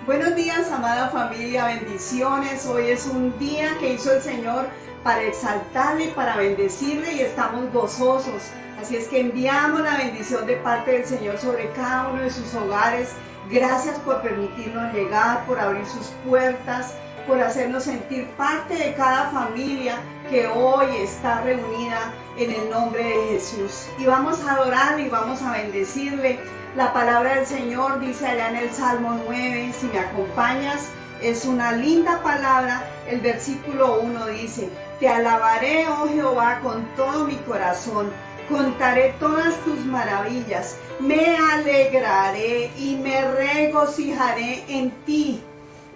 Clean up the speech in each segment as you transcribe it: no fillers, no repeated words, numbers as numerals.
Buenos días, amada familia, bendiciones. Hoy es un día que hizo el Señor para exaltarle, para bendecirle y estamos gozosos. Así es que enviamos la bendición de parte del Señor sobre cada uno de sus hogares. Gracias por permitirnos llegar, por abrir sus puertas, por hacernos sentir parte de cada familia que hoy está reunida en el nombre de Jesús. Y vamos a adorarle y vamos a bendecirle. La palabra del Señor dice allá en el Salmo 9, si me acompañas, es una linda palabra. El versículo 1 dice: Te alabaré, oh Jehová, con todo mi corazón, contaré todas tus maravillas, me alegraré y me regocijaré en ti.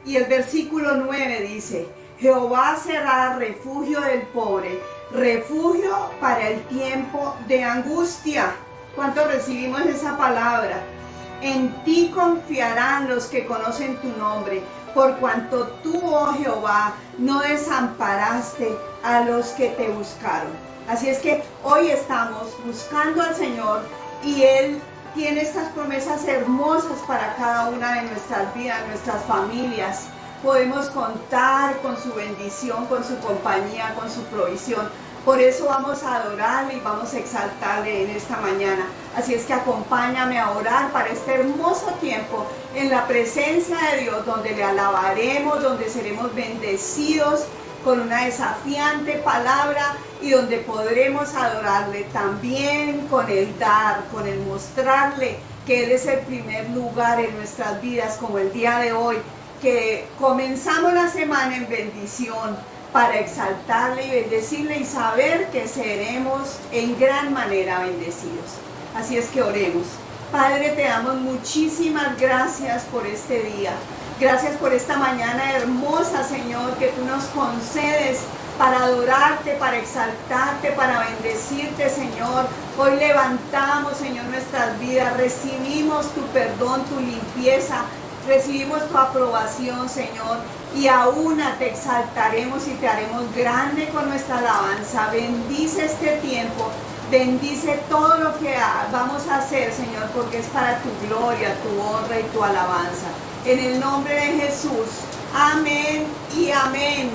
Y el versículo 9 dice: Jehová será refugio del pobre, refugio para el tiempo de angustia. ¿Cuánto recibimos esa palabra? En ti confiarán los que conocen tu nombre, por cuanto tú, oh Jehová, no desamparaste a los que te buscaron. Así es que hoy estamos buscando al Señor y Él tiene estas promesas hermosas para cada una de nuestras vidas, nuestras familias. Podemos contar con su bendición, con su compañía, con su provisión. Por eso vamos a adorarle y vamos a exaltarle en esta mañana. Así es que acompáñame a orar para este hermoso tiempo en la presencia de Dios, donde le alabaremos, donde seremos bendecidos con una desafiante palabra y donde podremos adorarle también con el dar, con el mostrarle que Él es el primer lugar en nuestras vidas, como el día de hoy, que comenzamos la semana en bendición, para exaltarle y bendecirle y saber que seremos en gran manera bendecidos. Así es que oremos. Padre, te damos muchísimas gracias por este día. Gracias por esta mañana hermosa, Señor, que tú nos concedes para adorarte, para exaltarte, para bendecirte, Señor. Hoy levantamos, Señor, nuestras vidas, recibimos tu perdón, tu limpieza, recibimos tu aprobación, Señor, y aún te exaltaremos y te haremos grande con nuestra alabanza. Bendice este tiempo, bendice todo lo que vamos a hacer, Señor, porque es para tu gloria, tu honra y tu alabanza. En el nombre de Jesús, amén y amén.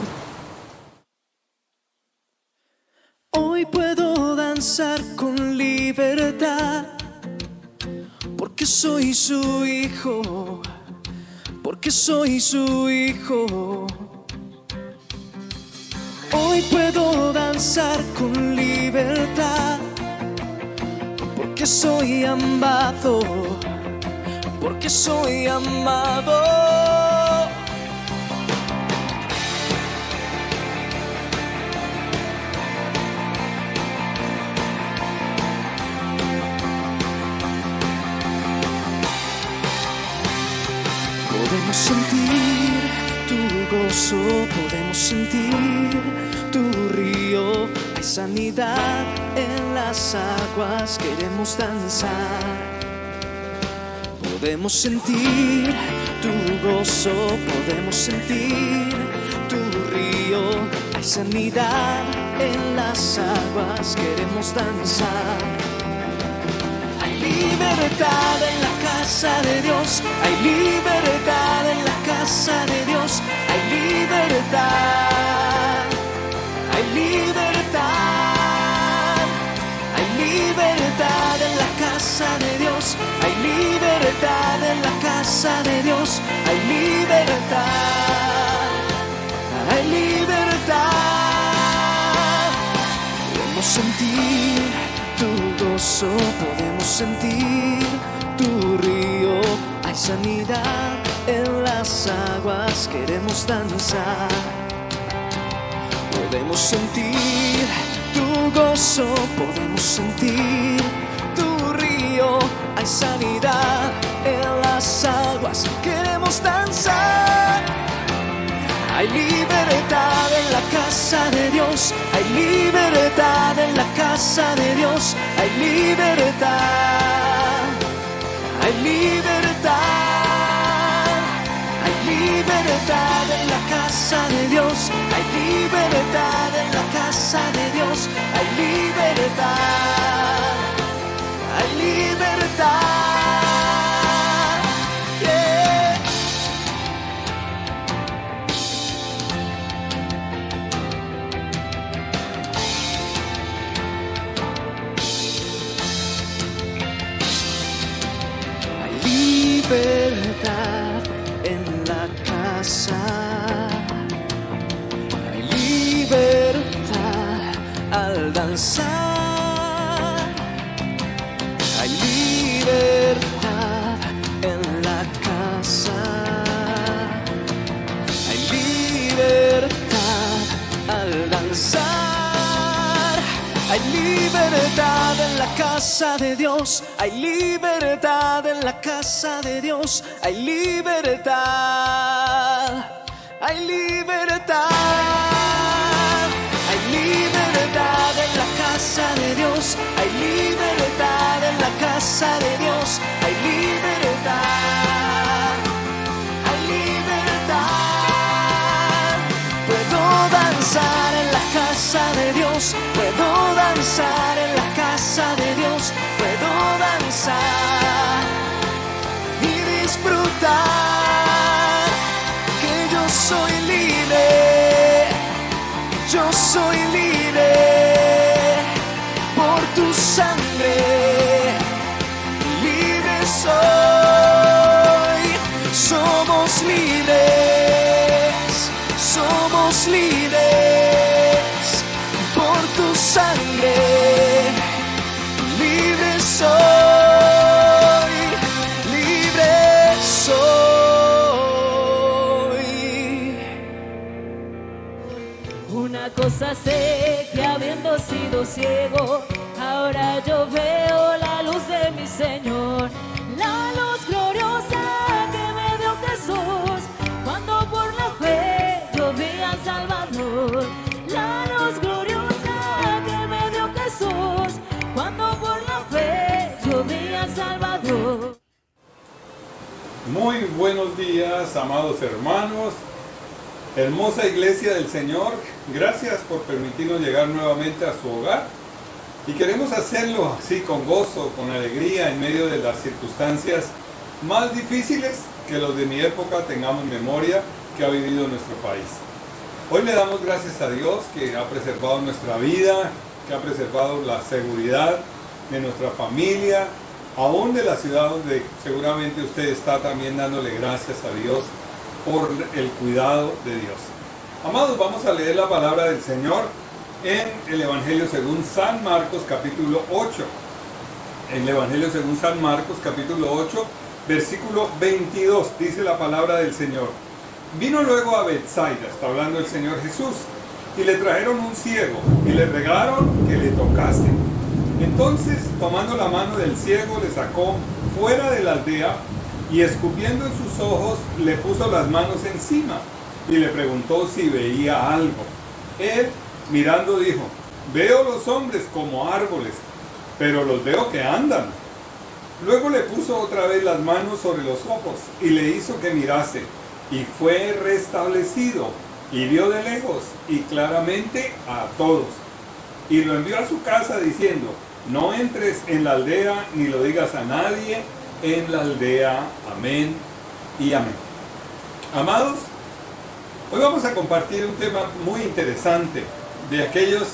Hoy puedo danzar con libertad, porque soy su hijo. Porque soy su hijo. Hoy puedo danzar con libertad, porque soy amado, porque soy amado. Podemos sentir tu gozo, podemos sentir tu río. Hay sanidad en las aguas, queremos danzar. Podemos sentir tu gozo, podemos sentir tu río. Hay sanidad en las aguas, queremos danzar. Libertad en la casa de Dios, hay libertad en la casa de Dios, hay libertad, hay libertad, hay libertad en la casa de Dios, hay libertad en la casa de Dios, hay libertad, hay libertad. Podemos sentir tu gozo, podemos sentir tu río. Hay sanidad en las aguas, queremos danzar. Podemos sentir tu gozo, podemos sentir tu río. Hay sanidad en las aguas, queremos danzar. Hay libertad en la casa de Dios, hay libertad en la casa de Dios, hay libertad, hay libertad, hay libertad en la casa de Dios, hay libertad en la casa de Dios, hay libertad, hay libertad. Yeah. libertad en la casa. Hay libertad al danzar. Hay libertad en la casa. Hay libertad al danzar. Hay libertad en la casa de Dios. Hay libertad en la casa de Dios. Hay libertad. Hay libertad. Hay libertad en la casa de Dios. Hay libertad en la casa de Dios. Hay libertad. Hay libertad. Puedo danzar en la casa de Dios. Puedo danzar en la casa de Dios. Puedo danzar y disfrutar que yo soy libre. Yo soy libre por tu sangre. Libre soy. Somos libres. Somos libres por tu sangre. Libre soy. Libre soy. Una cosa sé, que habiendo sido ciego, ahora yo veo la luz de mi Señor. La luz gloriosa que me dio Jesús, cuando por la fe yo vi al Salvador. La luz gloriosa que me dio Jesús, cuando por la fe yo vi al Salvador. Muy buenos días, amados hermanos, hermosa iglesia del Señor. Gracias por permitirnos llegar nuevamente a su hogar. Y queremos hacerlo así, con gozo, con alegría, en medio de las circunstancias más difíciles que los de mi época tengamos memoria que ha vivido nuestro país. Hoy le damos gracias a Dios que ha preservado nuestra vida, que ha preservado la seguridad de nuestra familia, aún de la ciudad donde seguramente usted está también dándole gracias a Dios por el cuidado de Dios. Amados, vamos a leer la palabra del Señor en el Evangelio según San Marcos capítulo 8. En el Evangelio según San Marcos capítulo 8, versículo 22, dice la palabra del Señor. Vino luego a Betsaida, está hablando el Señor Jesús, y le trajeron un ciego, y le rogaron que le tocase. Entonces, tomando la mano del ciego, le sacó fuera de la aldea, y escupiendo en sus ojos, le puso las manos encima, y le preguntó si veía algo. Él, mirando, dijo: veo los hombres como árboles, pero los veo que andan. Luego le puso otra vez las manos sobre los ojos, y le hizo que mirase, y fue restablecido, y vio de lejos, y claramente a todos. Y lo envió a su casa diciendo: no entres en la aldea, ni lo digas a nadie en la aldea. Amén y amén. Amados, hoy vamos a compartir un tema muy interesante, de aquellos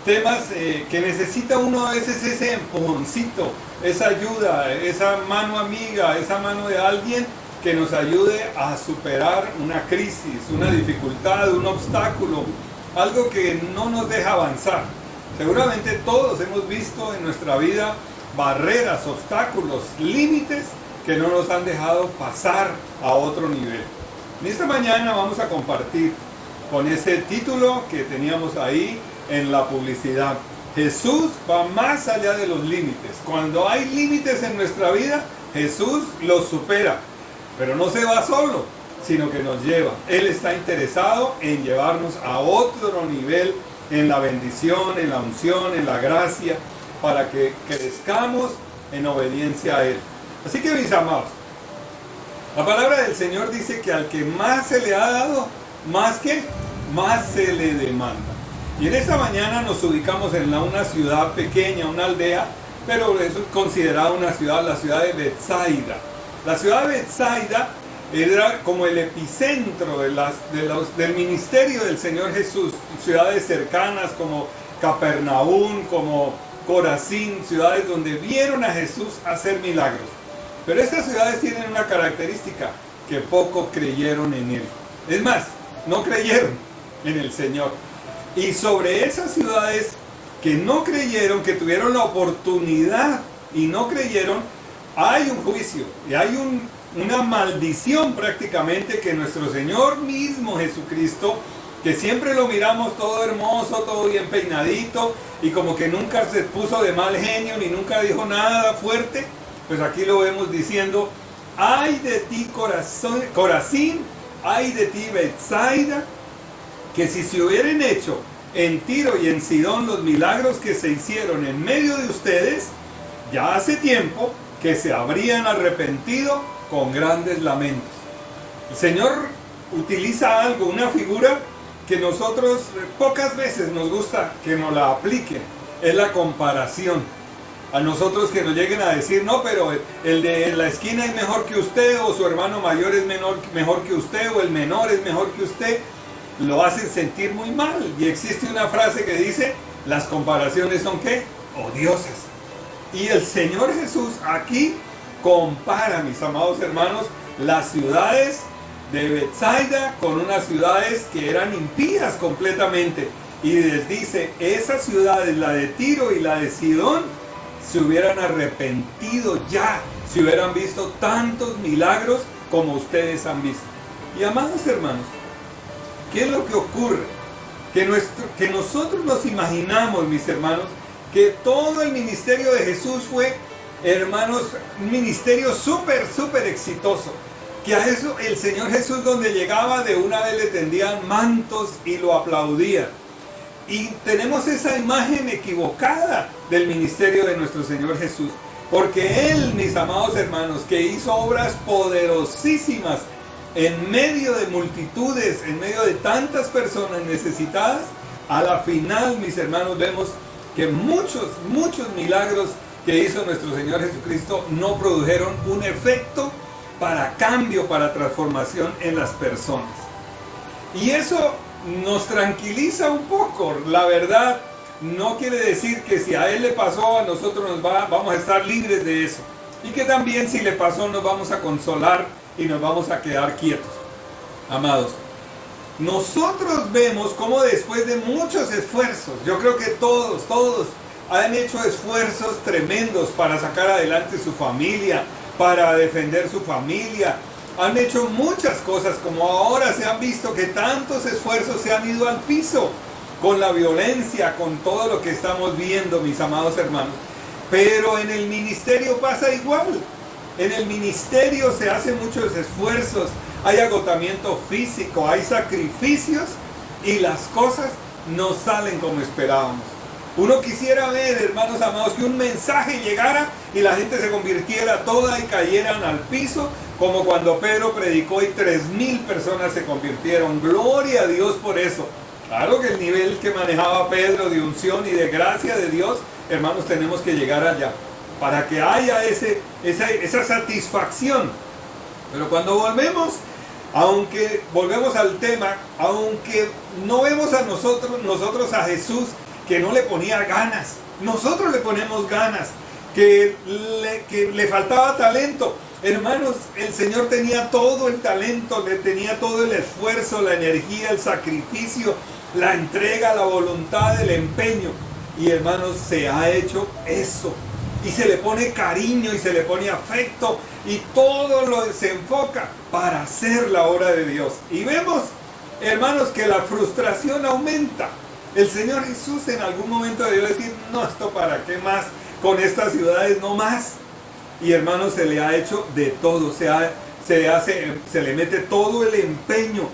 temas que necesita uno a veces ese empujoncito, esa ayuda, esa mano amiga, esa mano de alguien que nos ayude a superar una crisis, una dificultad, un obstáculo, algo que no nos deja avanzar. Seguramente todos hemos visto en nuestra vida barreras, obstáculos, límites que no nos han dejado pasar a otro nivel. En esta mañana vamos a compartir con ese título que teníamos ahí en la publicidad. Jesús va más allá de los límites. Cuando hay límites en nuestra vida, Jesús los supera. Pero no se va solo, sino que nos lleva. Él está interesado en llevarnos a otro nivel en la bendición, en la unción, en la gracia, para que crezcamos en obediencia a Él. Así que, mis amados, la palabra del Señor dice que al que más se le ha dado, más se le demanda. Y en esta mañana nos ubicamos en una ciudad pequeña, una aldea, pero es considerada una ciudad, la ciudad de Betsaida. La ciudad de Betsaida era como el epicentro del ministerio del Señor Jesús. Ciudades cercanas como Capernaum, como Corazín, ciudades donde vieron a Jesús hacer milagros. Pero estas ciudades tienen una característica, que poco creyeron en Él. Es más, no creyeron en el Señor. Y sobre esas ciudades que no creyeron, que tuvieron la oportunidad y no creyeron, hay un juicio y hay una maldición prácticamente que nuestro Señor mismo Jesucristo, que siempre lo miramos todo hermoso, todo bien peinadito y como que nunca se puso de mal genio ni nunca dijo nada fuerte, pues aquí lo vemos diciendo: ay de ti Corazín, ay de ti Betsaida, que si se hubieran hecho en Tiro y en Sidón los milagros que se hicieron en medio de ustedes, ya hace tiempo que se habrían arrepentido con grandes lamentos. El Señor utiliza algo, una figura que nosotros pocas veces nos gusta que nos la apliquen, es la comparación. A nosotros que nos lleguen a decir: no, pero el de la esquina es mejor que usted, o su hermano mayor es mejor que usted, o el menor es mejor que usted, lo hacen sentir muy mal. Y existe una frase que dice: las comparaciones son ¿qué? Odiosas. Y el Señor Jesús aquí compara, mis amados hermanos, las ciudades de Betsaida con unas ciudades que eran impías completamente. Y les dice: esas ciudades, la de Tiro y la de Sidón, se hubieran arrepentido ya, si hubieran visto tantos milagros como ustedes han visto. Y amados hermanos, ¿qué es lo que ocurre? Que nosotros nos imaginamos, mis hermanos, que todo el ministerio de Jesús fue, hermanos, un ministerio súper exitoso. Que a eso el Señor Jesús, donde llegaba, de una vez le tendían mantos y lo aplaudían. Y tenemos esa imagen equivocada del ministerio de nuestro Señor Jesús. Porque Él, mis amados hermanos, que hizo obras poderosísimas en medio de multitudes, en medio de tantas personas necesitadas, a la final, mis hermanos, vemos que muchos milagros que hizo nuestro Señor Jesucristo no produjeron un efecto para cambio, para transformación en las personas. Y eso nos tranquiliza un poco. La verdad, no quiere decir que si a Él le pasó, a nosotros vamos a estar libres de eso. Y que también si le pasó nos vamos a consolar y nos vamos a quedar quietos. Amados, nosotros vemos cómo después de muchos esfuerzos, yo creo que todos han hecho esfuerzos tremendos para sacar adelante su familia, para defender su familia. Han hecho muchas cosas, como ahora se han visto que tantos esfuerzos se han ido al piso con la violencia, con todo lo que estamos viendo, mis amados hermanos. Pero en el ministerio pasa igual. En el ministerio se hacen muchos esfuerzos, hay agotamiento físico, hay sacrificios y las cosas no salen como esperábamos. Uno quisiera ver, hermanos amados, que un mensaje llegara y la gente se convirtiera toda y cayeran al piso, como cuando Pedro predicó y 3,000 personas se convirtieron. Gloria a Dios por eso. Claro que el nivel que manejaba Pedro de unción y de gracia de Dios, hermanos, tenemos que llegar allá, para que haya esa satisfacción. Pero cuando volvemos al tema, aunque no vemos a nosotros a Jesús que no le ponía ganas, nosotros le ponemos ganas, que le faltaba talento. Hermanos, el Señor tenía todo el talento, le tenía todo el esfuerzo, la energía, el sacrificio, la entrega, la voluntad, el empeño. Y hermanos, se ha hecho eso. Y se le pone cariño y se le pone afecto y todo se enfoca para hacer la obra de Dios. Y vemos, hermanos, que la frustración aumenta. El Señor Jesús en algún momento debió decir: no, esto para qué más, con estas ciudades no más. Y hermanos, se le ha hecho de todo, se le mete todo el empeño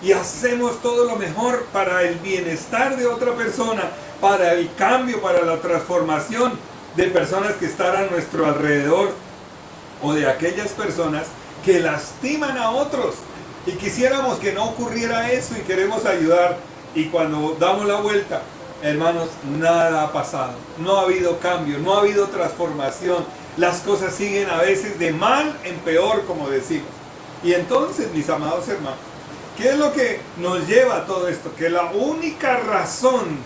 y hacemos todo lo mejor para el bienestar de otra persona, para el cambio, para la transformación de personas que están a nuestro alrededor, o de aquellas personas que lastiman a otros. Y quisiéramos que no ocurriera eso y queremos ayudar. Y cuando damos la vuelta, hermanos, nada ha pasado. No ha habido cambio, no ha habido transformación. Las cosas siguen a veces de mal en peor, como decimos. Y entonces, mis amados hermanos, ¿qué es lo que nos lleva a todo esto? Que la única razón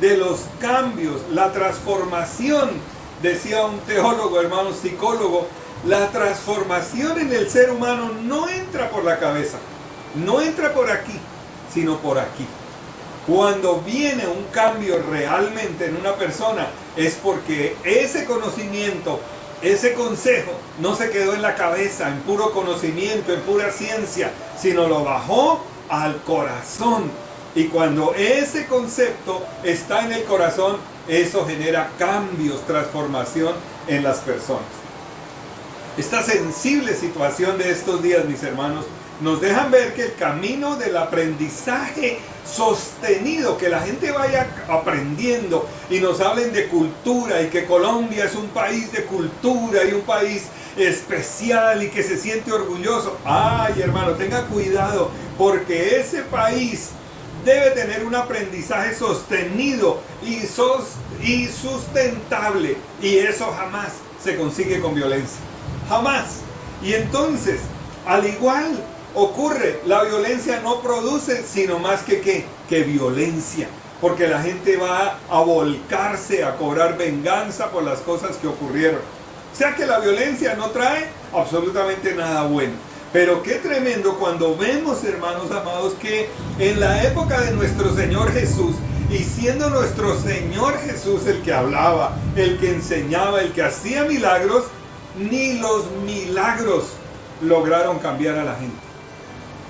de los cambios, la transformación, decía un teólogo, hermano, psicólogo, La transformación en el ser humano no entra por la cabeza, no entra por aquí, sino por aquí. Cuando viene un cambio realmente en una persona, es porque ese conocimiento, ese consejo, no se quedó en la cabeza, en puro conocimiento, en pura ciencia, sino lo bajó al corazón. Y cuando ese concepto está en el corazón, eso genera cambios, transformación en las personas. Esta sensible situación de estos días, mis hermanos, nos dejan ver que el camino del aprendizaje sostenido, que la gente vaya aprendiendo y nos hablen de cultura y que Colombia es un país de cultura y un país especial y que se siente orgulloso. Ay, hermano, tenga cuidado, porque ese país debe tener un aprendizaje sostenido y sustentable, y eso jamás se consigue con violencia, jamás. Y entonces, al igual ocurre, la violencia no produce sino más que violencia, porque la gente va a volcarse a cobrar venganza por las cosas que ocurrieron. O sea que la violencia no trae absolutamente nada bueno. Pero qué tremendo cuando vemos, hermanos amados, que en la época de nuestro Señor Jesús, y siendo nuestro Señor Jesús el que hablaba, el que enseñaba, el que hacía milagros, ni los milagros lograron cambiar a la gente.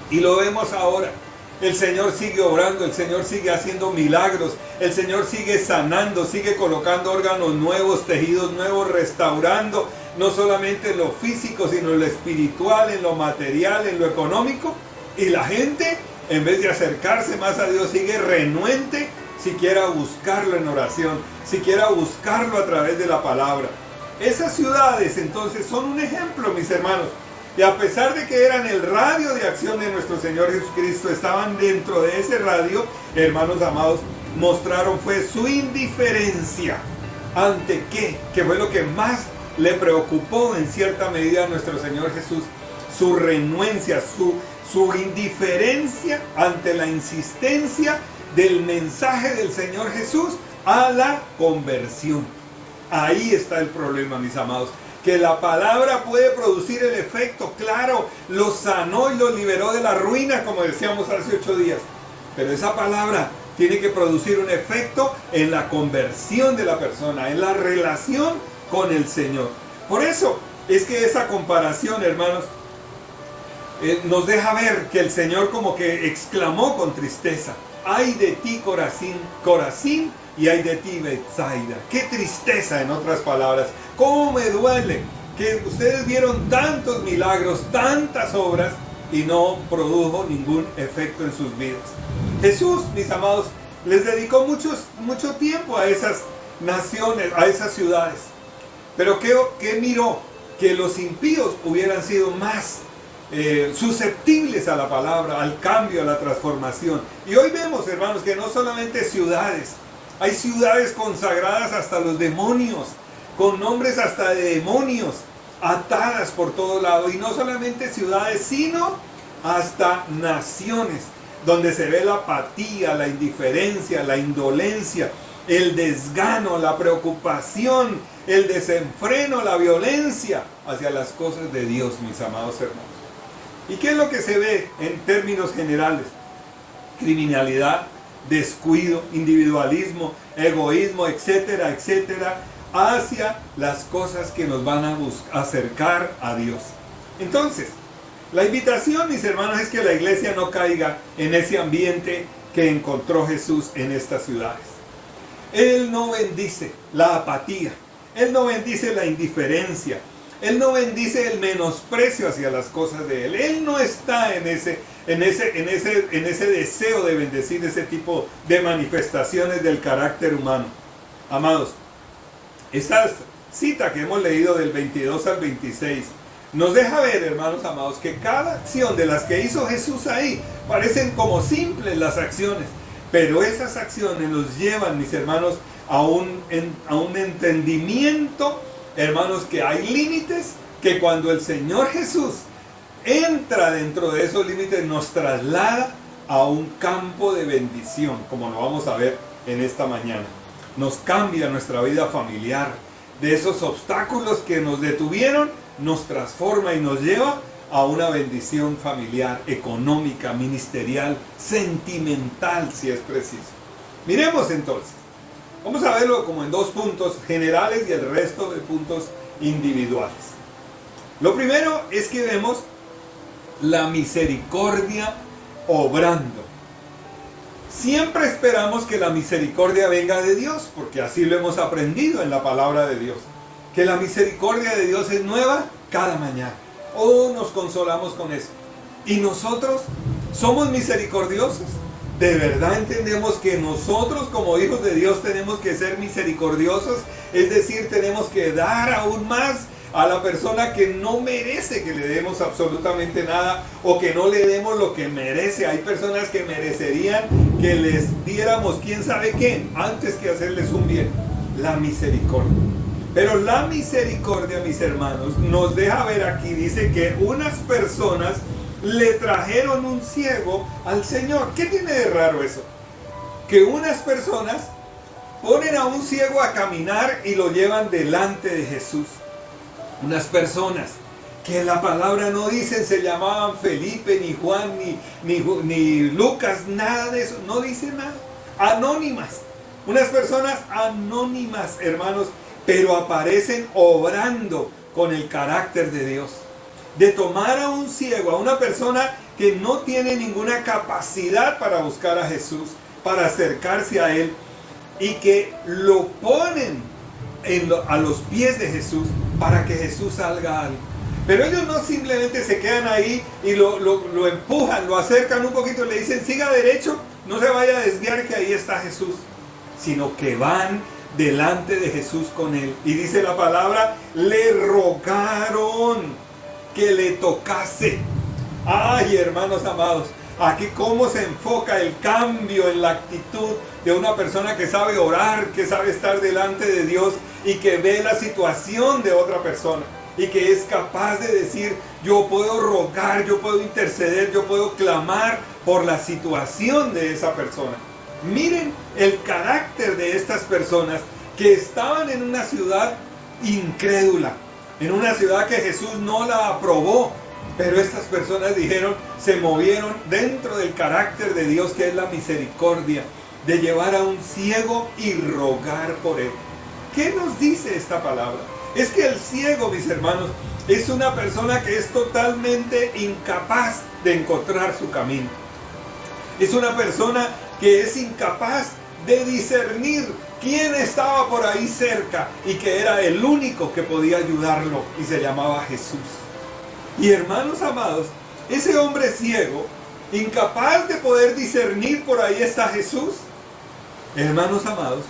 Y lo vemos ahora. El Señor sigue obrando, el Señor sigue haciendo milagros, el Señor sigue sanando, sigue colocando órganos nuevos, tejidos nuevos, restaurando, no solamente en lo físico, sino en lo espiritual, en lo material, en lo económico. Y la gente, en vez de acercarse más a Dios, sigue renuente, siquiera buscarlo en oración, siquiera buscarlo a través de la palabra. Esas ciudades entonces son un ejemplo, mis hermanos. Y a pesar de que eran el radio de acción de nuestro Señor Jesucristo, estaban dentro de ese radio, hermanos amados, mostraron fue su indiferencia. ¿Ante qué? Que fue lo que más le preocupó en cierta medida a nuestro Señor Jesús. Su renuencia, su indiferencia ante la insistencia del mensaje del Señor Jesús a la conversión. Ahí está el problema, mis amados. Que la palabra puede producir el efecto, claro, lo sanó y lo liberó de la ruina, como decíamos hace 8 días. Pero esa palabra tiene que producir un efecto en la conversión de la persona, en la relación con el Señor. Por eso es que esa comparación, hermanos, nos deja ver que el Señor como que exclamó con tristeza: ¡ay de ti, Corazín, Corazín! Y ay de ti, Betsaida. ¡Qué tristeza, en otras palabras! ¡Cómo me duele que ustedes vieron tantos milagros, tantas obras y no produjo ningún efecto en sus vidas! Jesús, mis amados, les dedicó mucho tiempo a esas naciones, a esas ciudades. Pero ¿qué miró? Que los impíos hubieran sido más susceptibles a la palabra, al cambio, a la transformación. Y hoy vemos, hermanos, que no solamente ciudades, hay ciudades consagradas hasta los demonios, con nombres hasta de demonios, atadas por todo lado. Y no solamente ciudades, sino hasta naciones, donde se ve la apatía, la indiferencia, la indolencia, el desgano, la preocupación, el desenfreno, la violencia hacia las cosas de Dios, mis amados hermanos. ¿Y qué es lo que se ve en términos generales? Criminalidad, descuido, individualismo, egoísmo, etcétera, etcétera, hacia las cosas que nos van a acercar a Dios. Entonces, la invitación, mis hermanos, es que la iglesia no caiga en ese ambiente que encontró Jesús en estas ciudades. Él no bendice la apatía, Él no bendice la indiferencia, Él no bendice el menosprecio hacia las cosas de Él. Él no está en ese deseo de bendecir ese tipo de manifestaciones del carácter humano. Amados, esta cita que hemos leído del 22 al 26 nos deja ver, hermanos amados, que cada acción de las que hizo Jesús ahí parecen como simples las acciones, pero esas acciones nos llevan, mis hermanos, a un entendimiento, hermanos, que hay límites, que cuando el Señor Jesús entra dentro de esos límites nos traslada a un campo de bendición, como lo vamos a ver en esta mañana. Nos cambia nuestra vida familiar. De esos obstáculos que nos detuvieron, nos transforma y nos lleva a una bendición familiar, económica, ministerial, sentimental, si es preciso. Miremos entonces. Vamos a verlo como en dos puntos generales y el resto de puntos individuales. Lo primero es que vemos la misericordia obrando. Siempre esperamos que la misericordia venga de Dios, porque así lo hemos aprendido en la palabra de Dios. Que la misericordia de Dios es nueva cada mañana. Oh, nos consolamos con eso. ¿Y nosotros somos misericordiosos? ¿De verdad entendemos que nosotros como hijos de Dios tenemos que ser misericordiosos? Es decir, tenemos que dar aún más a la persona que no merece que le demos absolutamente nada o que no le demos lo que merece. Hay personas que merecerían que les diéramos quién sabe qué antes que hacerles un bien. La misericordia. Pero la misericordia, mis hermanos, nos deja ver aquí, dice que unas personas le trajeron un ciego al Señor. ¿Qué tiene de raro eso? Que unas personas ponen a un ciego a caminar y lo llevan delante de Jesús. Unas personas que la palabra no dicen se llamaban Felipe, ni Juan, ni Lucas, nada de eso, no dice nada. Anónimas, unas personas anónimas, hermanos, pero aparecen obrando con el carácter de Dios. De tomar a un ciego, a una persona que no tiene ninguna capacidad para buscar a Jesús, para acercarse a Él, y que lo ponen a los pies de Jesús para que Jesús salga algo. Pero ellos no simplemente se quedan ahí y lo empujan, lo acercan un poquito y le dicen siga derecho, no se vaya a desviar que ahí está Jesús, sino que van delante de Jesús con él. Y dice la palabra, le rogaron que le tocase. Ay, hermanos amados, aquí cómo se enfoca el cambio en la actitud de una persona que sabe orar, que sabe estar delante de Dios y que ve la situación de otra persona y que es capaz de decir, yo puedo rogar, yo puedo interceder, yo puedo clamar por la situación de esa persona. Miren el carácter de estas personas que estaban en una ciudad incrédula, en una ciudad que Jesús no la aprobó, pero estas personas dijeron, se movieron dentro del carácter de Dios, que es la misericordia, de llevar a un ciego y rogar por él. ¿Qué nos dice esta palabra? Es que el ciego, mis hermanos, es una persona que es totalmente incapaz de encontrar su camino. Es una persona que es incapaz de discernir quién estaba por ahí cerca y que era el único que podía ayudarlo y se llamaba Jesús. Y hermanos amados, ese hombre ciego, incapaz de poder discernir por ahí está Jesús. Hermanos amados,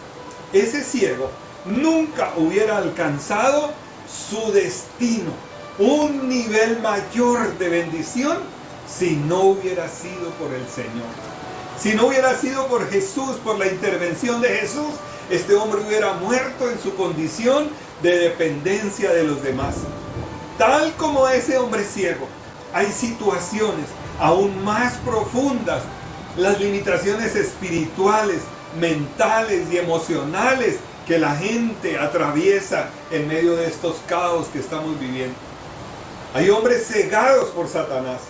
ese ciego nunca hubiera alcanzado su destino, un nivel mayor de bendición, si no hubiera sido por el Señor. Si no hubiera sido por Jesús, por la intervención de Jesús, este hombre hubiera muerto en su condición de dependencia de los demás. Tal como ese hombre ciego, hay situaciones aún más profundas, las limitaciones espirituales, mentales y emocionales que la gente atraviesa en medio de estos caos que estamos viviendo. Hay hombres cegados por Satanás.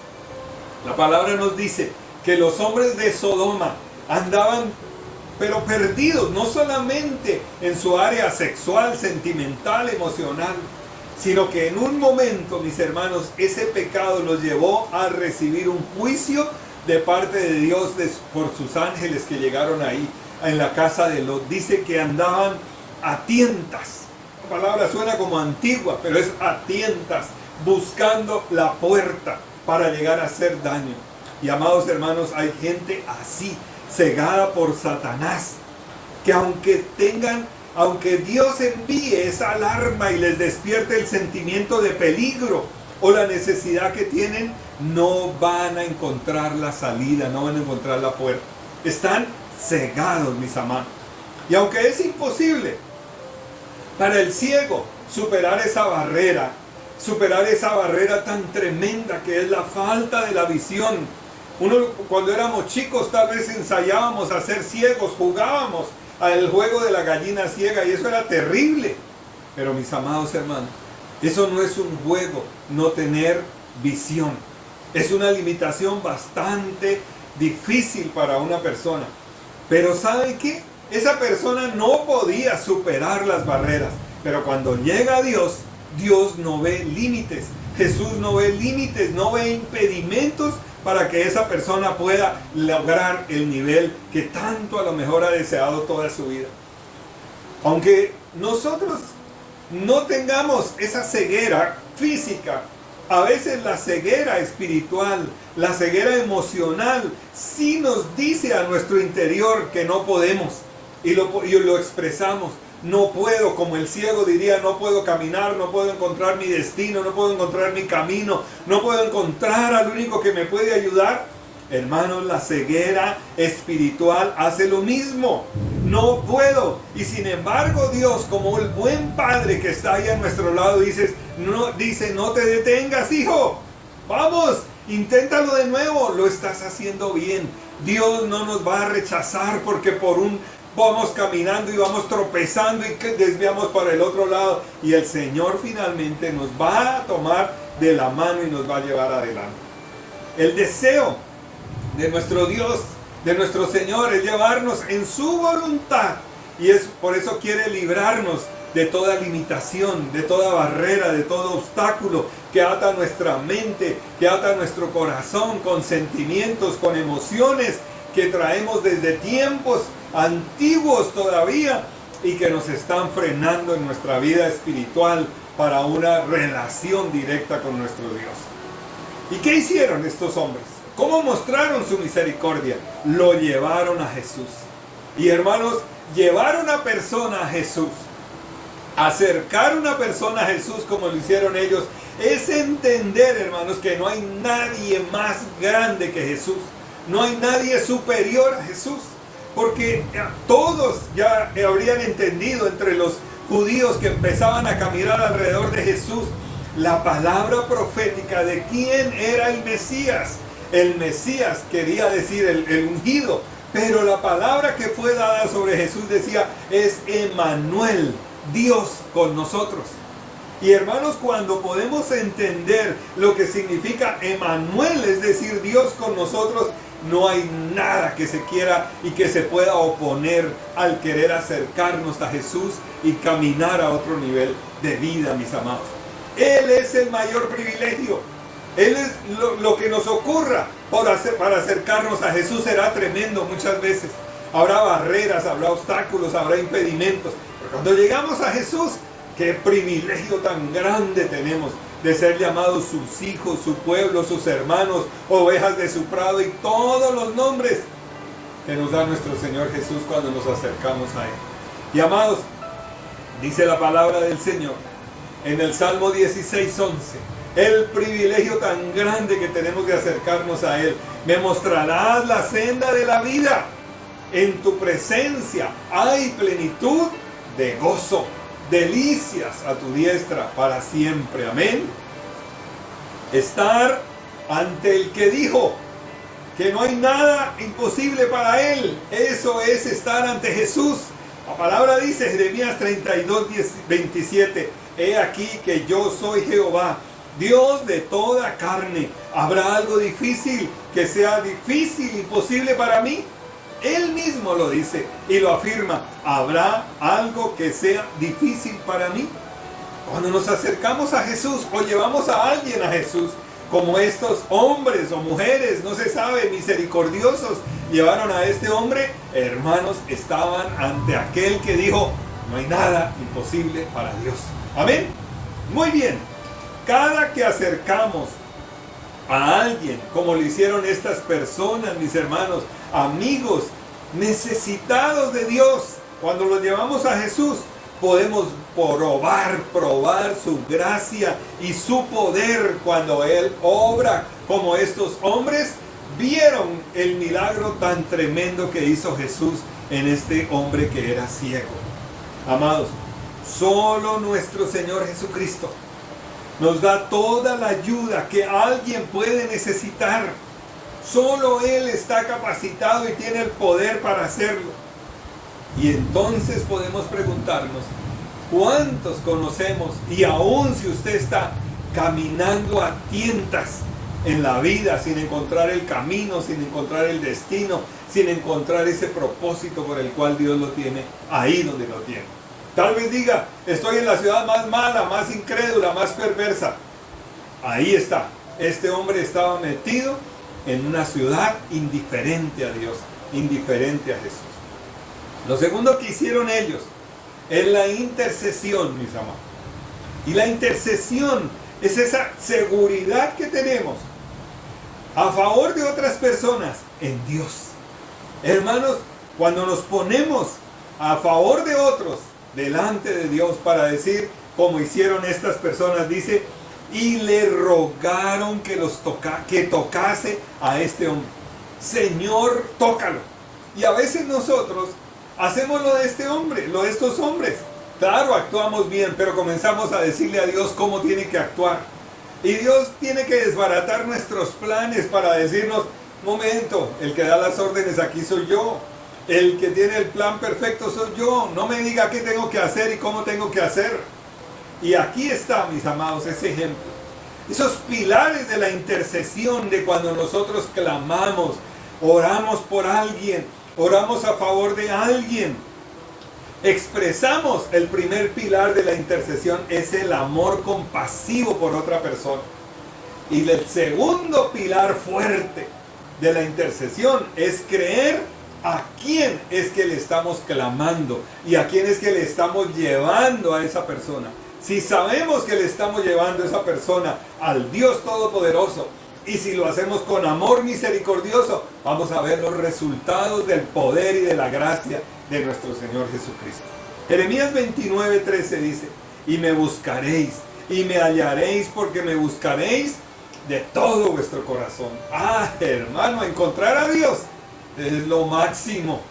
La palabra nos dice que los hombres de Sodoma andaban pero perdidos, no solamente en su área sexual, sentimental, emocional, sino que en un momento, mis hermanos, ese pecado los llevó a recibir un juicio de parte de Dios por sus ángeles que llegaron ahí en la casa de Lot. Dice que andaban a tientas. La palabra suena como antigua, pero es a tientas, buscando la puerta para llegar a hacer daño. Y amados hermanos, hay gente así, cegada por Satanás, que aunque Dios envíe esa alarma y les despierte el sentimiento de peligro o la necesidad que tienen, no van a encontrar la salida, no van a encontrar la puerta. Están cegados, mis amados. Y aunque es imposible para el ciego superar esa barrera tan tremenda que es la falta de la visión. Uno, cuando éramos chicos, tal vez ensayábamos a ser ciegos, jugábamos al juego de la gallina ciega y eso era terrible. Pero mis amados hermanos, Eso no es un juego, no tener visión. Es una limitación bastante difícil para una persona. Pero ¿sabe qué? Esa persona no podía superar las barreras. Pero cuando llega a Dios, Dios no ve límites. Jesús no ve límites, no ve impedimentos para que esa persona pueda lograr el nivel que tanto a lo mejor ha deseado toda su vida. Aunque nosotros no tengamos esa ceguera física, a veces la ceguera espiritual, la ceguera emocional, sí nos dice a nuestro interior que no podemos y lo expresamos. No puedo, como el ciego diría, no puedo caminar, no puedo encontrar mi destino, no puedo encontrar mi camino, no puedo encontrar al único que me puede ayudar. Hermanos, la ceguera espiritual hace lo mismo. No puedo. Y sin embargo, Dios, como el buen Padre que está ahí a nuestro lado, dice, no te detengas, hijo. Vamos, inténtalo de nuevo. Lo estás haciendo bien. Dios no nos va a rechazar porque vamos caminando y vamos tropezando y desviamos para el otro lado. Y el Señor finalmente nos va a tomar de la mano y nos va a llevar adelante. El deseo de nuestro Dios, de nuestro Señor, es llevarnos en su voluntad. Y por eso quiere librarnos de toda limitación, de toda barrera, de todo obstáculo que ata nuestra mente, que ata nuestro corazón con sentimientos, con emociones que traemos desde tiempos antiguos todavía y que nos están frenando en nuestra vida espiritual para una relación directa con nuestro Dios. ¿Y qué hicieron estos hombres? ¿Cómo mostraron su misericordia? Lo llevaron a Jesús. Y hermanos, llevar a una persona a Jesús, acercar a una persona a Jesús como lo hicieron ellos, es entender, hermanos, que no hay nadie más grande que Jesús. No hay nadie superior a Jesús. Porque todos ya habrían entendido entre los judíos que empezaban a caminar alrededor de Jesús la palabra profética de quién era el Mesías. El Mesías quería decir el ungido, pero la palabra que fue dada sobre Jesús decía, es Emmanuel, Dios con nosotros. Y hermanos, cuando podemos entender lo que significa Emmanuel, es decir, Dios con nosotros, no hay nada que se quiera y que se pueda oponer al querer acercarnos a Jesús y caminar a otro nivel de vida, mis amados. Él es el mayor privilegio. Él es lo que nos ocurra para acercarnos a Jesús será tremendo muchas veces. Habrá barreras, habrá obstáculos, habrá impedimentos. Pero cuando llegamos a Jesús, qué privilegio tan grande tenemos de ser llamados sus hijos, su pueblo, sus hermanos, ovejas de su prado y todos los nombres que nos da nuestro Señor Jesús cuando nos acercamos a Él. Y amados, dice la palabra del Señor en el Salmo 16:11, el privilegio tan grande que tenemos de acercarnos a Él. Me mostrarás la senda de la vida. En tu presencia hay plenitud de gozo, delicias a tu diestra para siempre. Amén. Estar ante el que dijo que no hay nada imposible para Él. Eso es estar ante Jesús. La palabra dice, Jeremías 32:27, he aquí que yo soy Jehová, Dios de toda carne. ¿Habrá algo difícil que sea difícil, imposible para mí? Él mismo lo dice y lo afirma. ¿Habrá algo que sea difícil para mí? Cuando nos acercamos a Jesús o llevamos a alguien a Jesús, como estos hombres o mujeres, no se sabe, misericordiosos, llevaron a este hombre, hermanos, estaban ante aquel que dijo, no hay nada imposible para Dios. Amén. Muy bien. Cada que acercamos a alguien, como lo hicieron estas personas, mis hermanos, amigos, necesitados de Dios, cuando los llevamos a Jesús, podemos probar su gracia y su poder cuando Él obra, como estos hombres vieron el milagro tan tremendo que hizo Jesús en este hombre que era ciego. Amados, solo nuestro Señor Jesucristo nos da toda la ayuda que alguien puede necesitar. Solo Él está capacitado y tiene el poder para hacerlo. Y entonces podemos preguntarnos, ¿Cuántos conocemos? Y aún si usted está caminando a tientas en la vida, sin encontrar el camino, sin encontrar el destino, sin encontrar ese propósito por el cual Dios lo tiene ahí donde lo tiene. Tal vez diga, estoy en la ciudad más mala, más incrédula, más perversa. Ahí está. Este hombre estaba metido en una ciudad indiferente a Dios, indiferente a Jesús. Lo segundo que hicieron ellos es la intercesión, mis amados. Y la intercesión es esa seguridad que tenemos a favor de otras personas en Dios. Hermanos, cuando nos ponemos a favor de otros delante de Dios para decir, como hicieron estas personas, dice, y le rogaron que tocase a este hombre. Señor, tócalo. Y a veces nosotros hacemos lo de este hombre, lo de estos hombres. Claro, actuamos bien, pero comenzamos a decirle a Dios cómo tiene que actuar. Y Dios tiene que desbaratar nuestros planes para decirnos, momento, el que da las órdenes aquí soy yo. El que tiene el plan perfecto soy yo. No me diga qué tengo que hacer y cómo tengo que hacer. Y aquí está, mis amados, ese ejemplo. Esos pilares de la intercesión, de cuando nosotros clamamos, oramos por alguien, oramos a favor de alguien. Expresamos el primer pilar de la intercesión, es el amor compasivo por otra persona. Y el segundo pilar fuerte de la intercesión es creer a quién es que le estamos clamando y a quién es que le estamos llevando a esa persona. Si sabemos que le estamos llevando a esa persona al Dios Todopoderoso, y si lo hacemos con amor misericordioso, vamos a ver los resultados del poder y de la gracia de nuestro Señor Jesucristo. Jeremías 29:13 dice, y me buscaréis, y me hallaréis, porque me buscaréis de todo vuestro corazón. Ah, hermano, encontrar a Dios es lo máximo.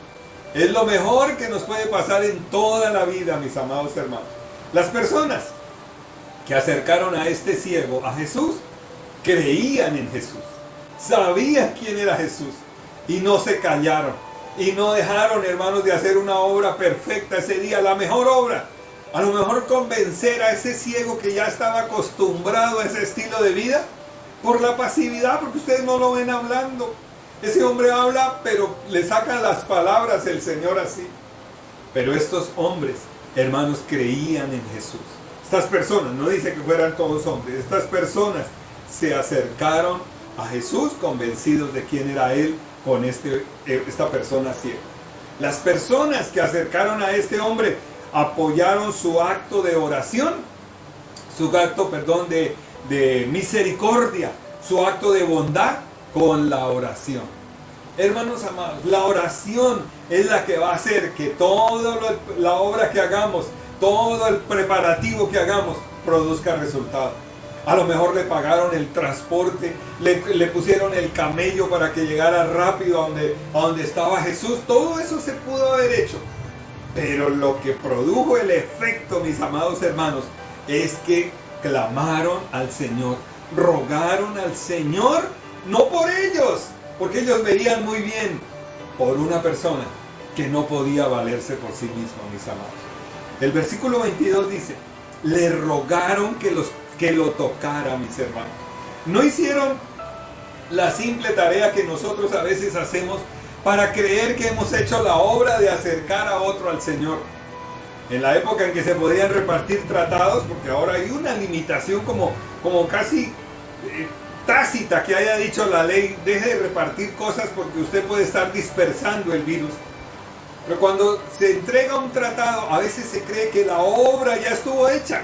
Es lo mejor que nos puede pasar en toda la vida, mis amados hermanos. Las personas que acercaron a este ciego a Jesús, creían en Jesús, sabían quién era Jesús y no se callaron y no dejaron, hermanos, de hacer una obra perfecta ese día, la mejor obra. A lo mejor convencer a ese ciego que ya estaba acostumbrado a ese estilo de vida por la pasividad, porque ustedes no lo ven hablando. Ese hombre habla, pero le sacan las palabras el Señor así. Pero estos hombres, hermanos, creían en Jesús. Estas personas, no dice que fueran todos hombres, estas personas se acercaron a Jesús convencidos de quién era Él con esta persona ciega. Las personas que acercaron a este hombre apoyaron su acto de oración, su acto, de misericordia, su acto de bondad con la oración. Hermanos amados, la oración es la que va a hacer que toda la obra que hagamos, todo el preparativo que hagamos, produzca resultado. A lo mejor le pagaron el transporte, le pusieron el camello para que llegara rápido a donde estaba Jesús. Todo eso se pudo haber hecho. Pero lo que produjo el efecto, mis amados hermanos, es que clamaron al Señor, rogaron al Señor, no por ellos, porque ellos veían muy bien, por una persona que no podía valerse por sí mismo, mis amados. El versículo 22 dice, le rogaron que lo tocara, mis hermanos. No hicieron la simple tarea que nosotros a veces hacemos para creer que hemos hecho la obra de acercar a otro al Señor. En la época en que se podían repartir tratados, porque ahora hay una limitación como casi tácita que haya dicho la ley, deje de repartir cosas porque usted puede estar dispersando el virus. Pero cuando se entrega un tratado, a veces se cree que la obra ya estuvo hecha.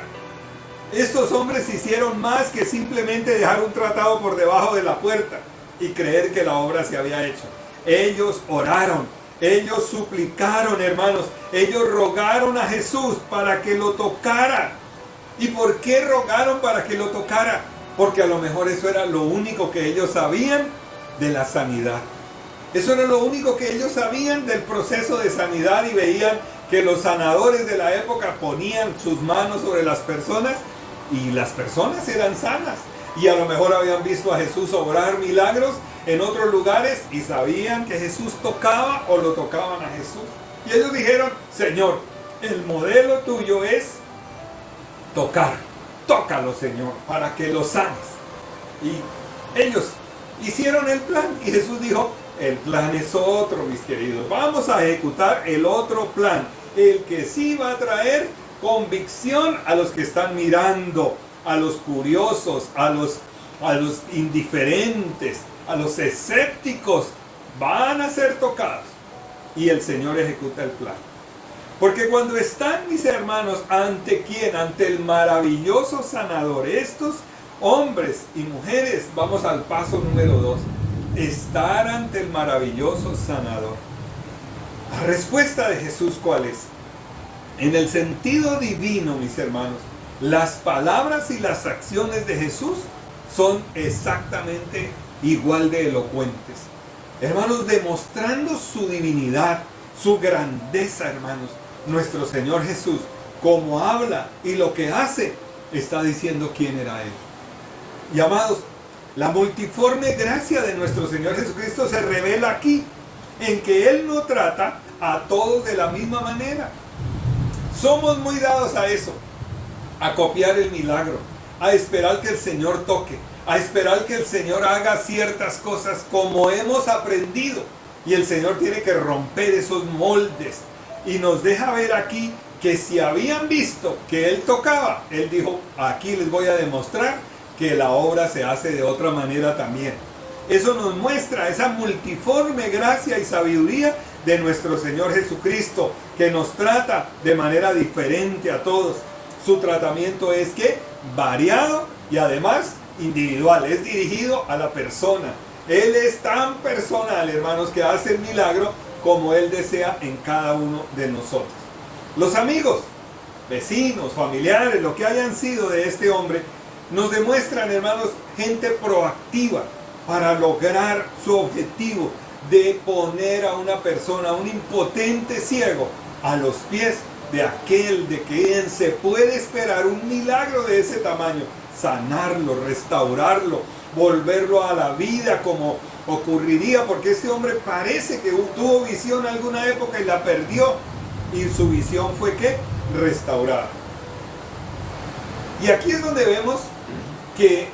Estos hombres hicieron más que simplemente dejar un tratado por debajo de la puerta y creer que la obra se había hecho. Ellos oraron, ellos suplicaron, hermanos, ellos rogaron a Jesús para que lo tocara. ¿Y por qué rogaron para que lo tocara? Porque a lo mejor eso era lo único que ellos sabían de la sanidad. Eso era lo único que ellos sabían del proceso de sanidad, y veían que los sanadores de la época ponían sus manos sobre las personas y las personas eran sanas. Y a lo mejor habían visto a Jesús obrar milagros en otros lugares y sabían que Jesús tocaba o lo tocaban a Jesús. Y ellos dijeron, Señor, el modelo tuyo es tocar. Tócalo, Señor, para que lo sanes. Y ellos hicieron el plan y Jesús dijo, el plan es otro, mis queridos. Vamos a ejecutar el otro plan, el que sí va a traer convicción a los que están mirando, a los curiosos, a los indiferentes, a los escépticos. Van a ser tocados. Y el Señor ejecuta el plan. Porque cuando están, mis hermanos, ¿ante quién? Ante el maravilloso sanador. Estos hombres y mujeres, vamos al paso número 2. Estar ante el maravilloso sanador. La respuesta de Jesús, ¿cuál es? En el sentido divino, mis hermanos, las palabras y las acciones de Jesús son exactamente igual de elocuentes. Hermanos, demostrando su divinidad, su grandeza, hermanos. Nuestro Señor Jesús, como habla y lo que hace, está diciendo quién era Él. Y amados, la multiforme gracia de nuestro Señor Jesucristo se revela aquí, en que Él no trata a todos de la misma manera. Somos muy dados a eso, a copiar el milagro, a esperar que el Señor toque, a esperar que el Señor haga ciertas cosas como hemos aprendido. Y el Señor tiene que romper esos moldes. Y nos deja ver aquí que si habían visto que Él tocaba, Él dijo, aquí les voy a demostrar que la obra se hace de otra manera también. Eso nos muestra esa multiforme gracia y sabiduría de nuestro Señor Jesucristo, que nos trata de manera diferente a todos. Su tratamiento es que variado y además individual, es dirigido a la persona. Él es tan personal, hermanos, que hace el milagro como Él desea en cada uno de nosotros. Los amigos, vecinos, familiares, lo que hayan sido de este hombre, nos demuestran, hermanos, gente proactiva para lograr su objetivo de poner a una persona, a un impotente ciego, a los pies de aquel de quien se puede esperar un milagro de ese tamaño, sanarlo, restaurarlo, volverlo a la vida como ocurriría, porque este hombre parece que tuvo visión alguna época y la perdió, y su visión fue ¿qué? Restaurada. Y aquí es donde vemos que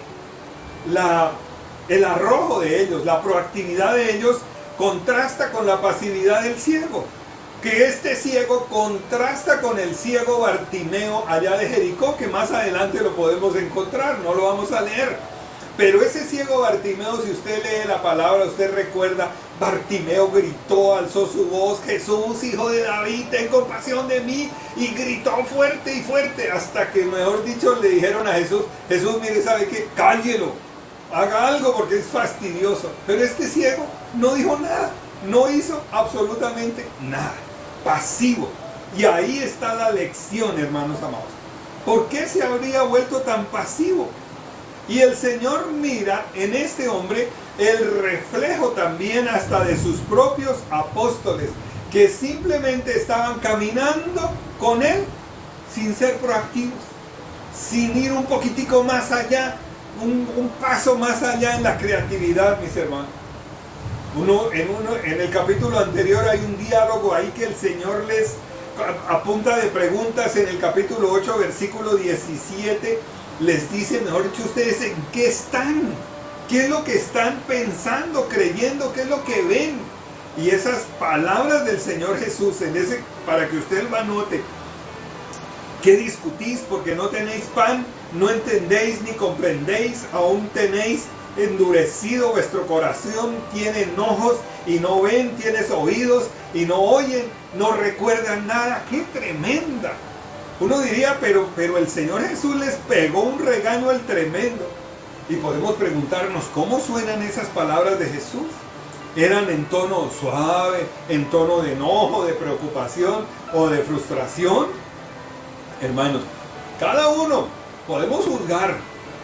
el arrojo de ellos, la proactividad de ellos contrasta con la pasividad del ciego. Que este ciego contrasta con el ciego Bartimeo allá de Jericó, que más adelante lo podemos encontrar, no lo vamos a leer. Pero ese ciego Bartimeo, si usted lee la palabra, usted recuerda, Bartimeo gritó, alzó su voz, Jesús, hijo de David, ten compasión de mí, y gritó fuerte y fuerte, hasta que, mejor dicho, le dijeron a Jesús, Jesús, mire, ¿sabe qué? Cállelo, haga algo porque es fastidioso. Pero este ciego no dijo nada, no hizo absolutamente nada, pasivo. Y ahí está la lección, hermanos amados. ¿Por qué se habría vuelto tan pasivo? Y el Señor mira en este hombre el reflejo también hasta de sus propios apóstoles, que simplemente estaban caminando con Él sin ser proactivos, sin ir un poquitico más allá, un paso más allá en la creatividad, mis hermanos. En el capítulo anterior hay un diálogo ahí que el Señor les, a punta de preguntas, en el capítulo 8, versículo 17, les dice, mejor dicho, ustedes en qué están, qué es lo que están pensando, creyendo, qué es lo que ven. Y esas palabras del Señor Jesús, para que usted lo anote, ¿qué discutís? Porque no tenéis pan, no entendéis ni comprendéis, aún tenéis endurecido vuestro corazón, tienen ojos y no ven, tienes oídos y no oyen, no recuerdan nada. ¡Qué tremenda! Uno diría, pero el Señor Jesús les pegó un regaño al tremendo. Y podemos preguntarnos, ¿cómo suenan esas palabras de Jesús? ¿Eran en tono suave, en tono de enojo, de preocupación o de frustración? Hermanos, cada uno podemos juzgar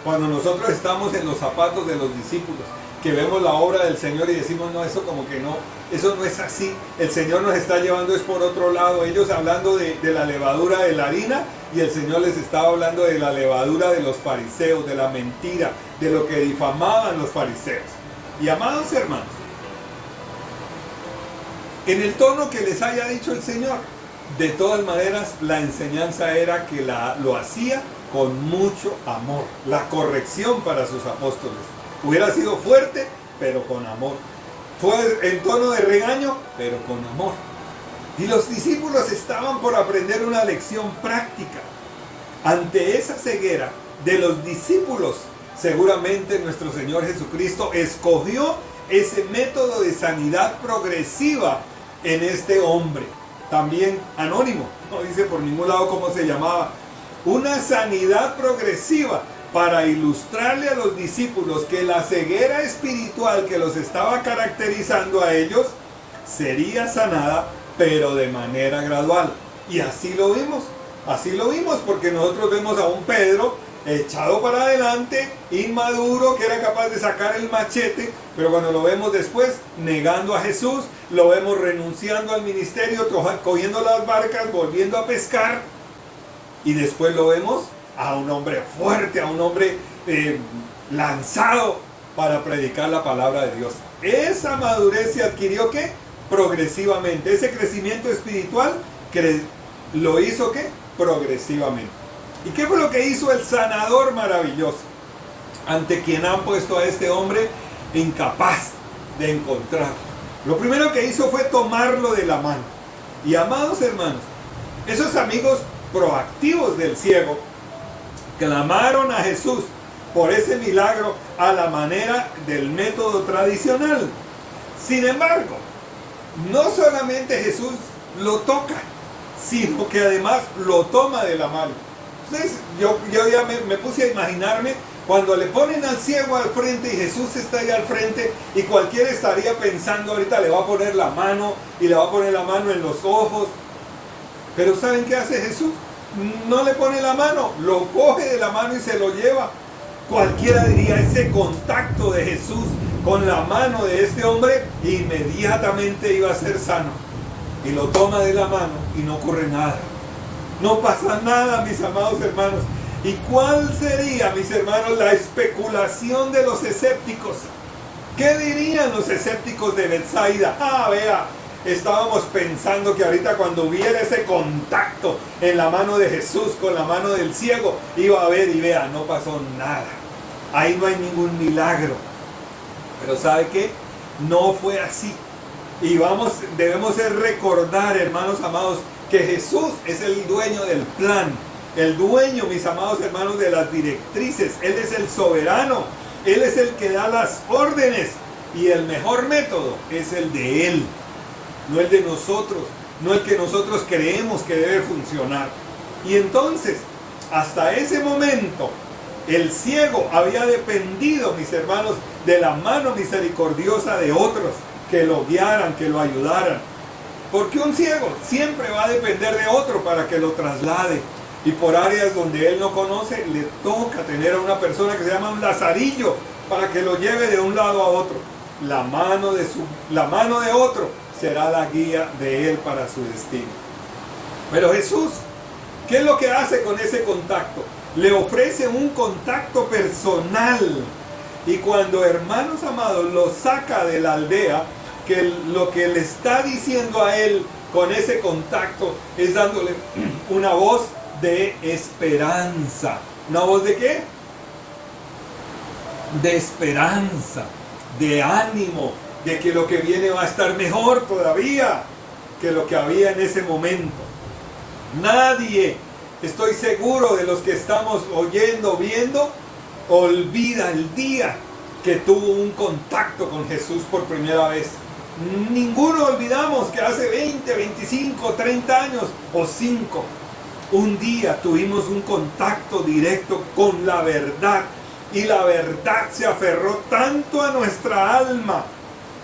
cuando nosotros estamos en los zapatos de los discípulos, que vemos la obra del Señor y decimos, no, eso como que no, eso no es así, el Señor nos está llevando es por otro lado. Ellos hablando de la levadura de la harina y el Señor les estaba hablando de la levadura de los fariseos, de la mentira, de lo que difamaban los fariseos. Y amados hermanos, en el tono que les haya dicho el Señor, de todas maneras la enseñanza era que lo hacía con mucho amor. La corrección para sus apóstoles. Hubiera sido fuerte, pero con amor. Fue en tono de regaño, pero con amor. Y los discípulos estaban por aprender una lección práctica. Ante esa ceguera de los discípulos, seguramente nuestro Señor Jesucristo escogió ese método de sanidad progresiva en este hombre. También anónimo, no dice por ningún lado cómo se llamaba. Una sanidad progresiva para ilustrarle a los discípulos que la ceguera espiritual que los estaba caracterizando a ellos sería sanada, pero de manera gradual. Y así lo vimos porque nosotros vemos a un Pedro echado para adelante, inmaduro, que era capaz de sacar el machete, pero cuando lo vemos después negando a Jesús, lo vemos renunciando al ministerio, cogiendo las barcas, volviendo a pescar, y después lo vemos a un hombre fuerte, a un hombre lanzado para predicar la palabra de Dios. Esa madurez se adquirió ¿qué? Progresivamente. Ese crecimiento espiritual lo hizo ¿qué? Progresivamente. ¿Y qué fue lo que hizo el sanador maravilloso? Ante quien han puesto a este hombre incapaz de encontrar. Lo primero que hizo fue tomarlo de la mano. Y amados hermanos, esos amigos proactivos del ciego clamaron a Jesús por ese milagro a la manera del método tradicional. Sin embargo, no solamente Jesús lo toca, sino que además lo toma de la mano. Entonces yo ya me puse a imaginarme cuando le ponen al ciego al frente y Jesús está ahí al frente, y cualquiera estaría pensando ahorita le va a poner la mano y le va a poner la mano en los ojos. Pero ¿saben qué hace Jesús? No le pone la mano, lo coge de la mano y se lo lleva. Cualquiera diría, ese contacto de Jesús con la mano de este hombre inmediatamente iba a ser sano. Y lo toma de la mano y no ocurre nada. No pasa nada, mis amados hermanos. ¿Y cuál sería, mis hermanos, la especulación de los escépticos? ¿Qué dirían los escépticos de Betsaida? Vea, estábamos pensando que ahorita cuando hubiera ese contacto en la mano de Jesús con la mano del ciego, iba a ver y vea, no pasó nada. Ahí no hay ningún milagro. Pero ¿sabe qué? No fue así. Y debemos recordar, hermanos amados, que Jesús es el dueño del plan. El dueño, mis amados hermanos, de las directrices. Él es el soberano. Él es el que da las órdenes. Y el mejor método es el de Él. No el de nosotros. No el que nosotros creemos que debe funcionar. Y entonces, hasta ese momento, el ciego había dependido, mis hermanos, de la mano misericordiosa de otros que lo guiaran, que lo ayudaran. Porque un ciego siempre va a depender de otro para que lo traslade. Y por áreas donde él no conoce, le toca tener a una persona que se llama un lazarillo para que lo lleve de un lado a otro. La mano de otro será la guía de él para su destino. Pero Jesús, ¿qué es lo que hace con ese contacto? Le ofrece un contacto personal. Y cuando, hermanos amados, lo saca de la aldea, que lo que le está diciendo a él con ese contacto es dándole una voz de esperanza. ¿Una voz de qué? De esperanza, de ánimo, de que lo que viene va a estar mejor todavía que lo que había en ese momento. Nadie, estoy seguro, de los que estamos oyendo, viendo, olvida el día que tuvo un contacto con Jesús por primera vez. Ninguno olvidamos que hace 20, 25, 30 años o 5, un día tuvimos un contacto directo con la verdad, y la verdad se aferró tanto a nuestra alma,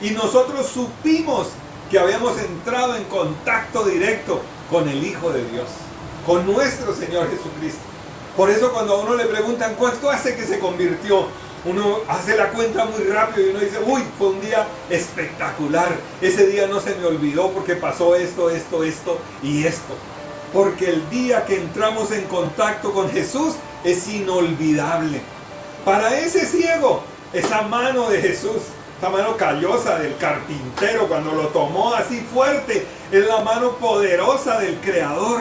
y nosotros supimos que habíamos entrado en contacto directo con el Hijo de Dios, con nuestro Señor Jesucristo. Por eso cuando a uno le preguntan ¿cuánto hace que se convirtió?, uno hace la cuenta muy rápido y uno dice, uy, fue un día espectacular, ese día no se me olvidó porque pasó esto y esto. Porque el día que entramos en contacto con Jesús es inolvidable. Para ese ciego, esa mano de Jesús, esa mano callosa del carpintero cuando lo tomó así fuerte, es la mano poderosa del Creador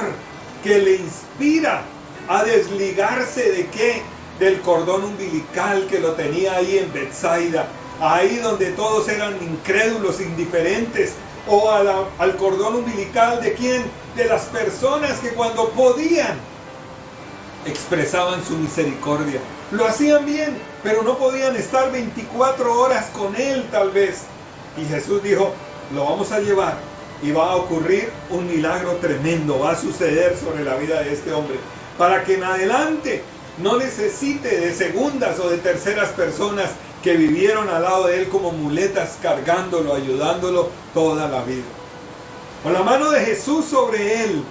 que le inspira a desligarse ¿de qué? Del cordón umbilical que lo tenía ahí en Betsaida, ahí donde todos eran incrédulos, indiferentes, o al cordón umbilical ¿de quién? De las personas que cuando podían expresaban su misericordia. Lo hacían bien, pero no podían estar 24 horas con él tal vez. Y Jesús dijo, lo vamos a llevar y va a ocurrir un milagro tremendo, va a suceder sobre la vida de este hombre, para que en adelante no necesite de segundas o de terceras personas que vivieron al lado de él como muletas, cargándolo, ayudándolo toda la vida. Con la mano de Jesús sobre él,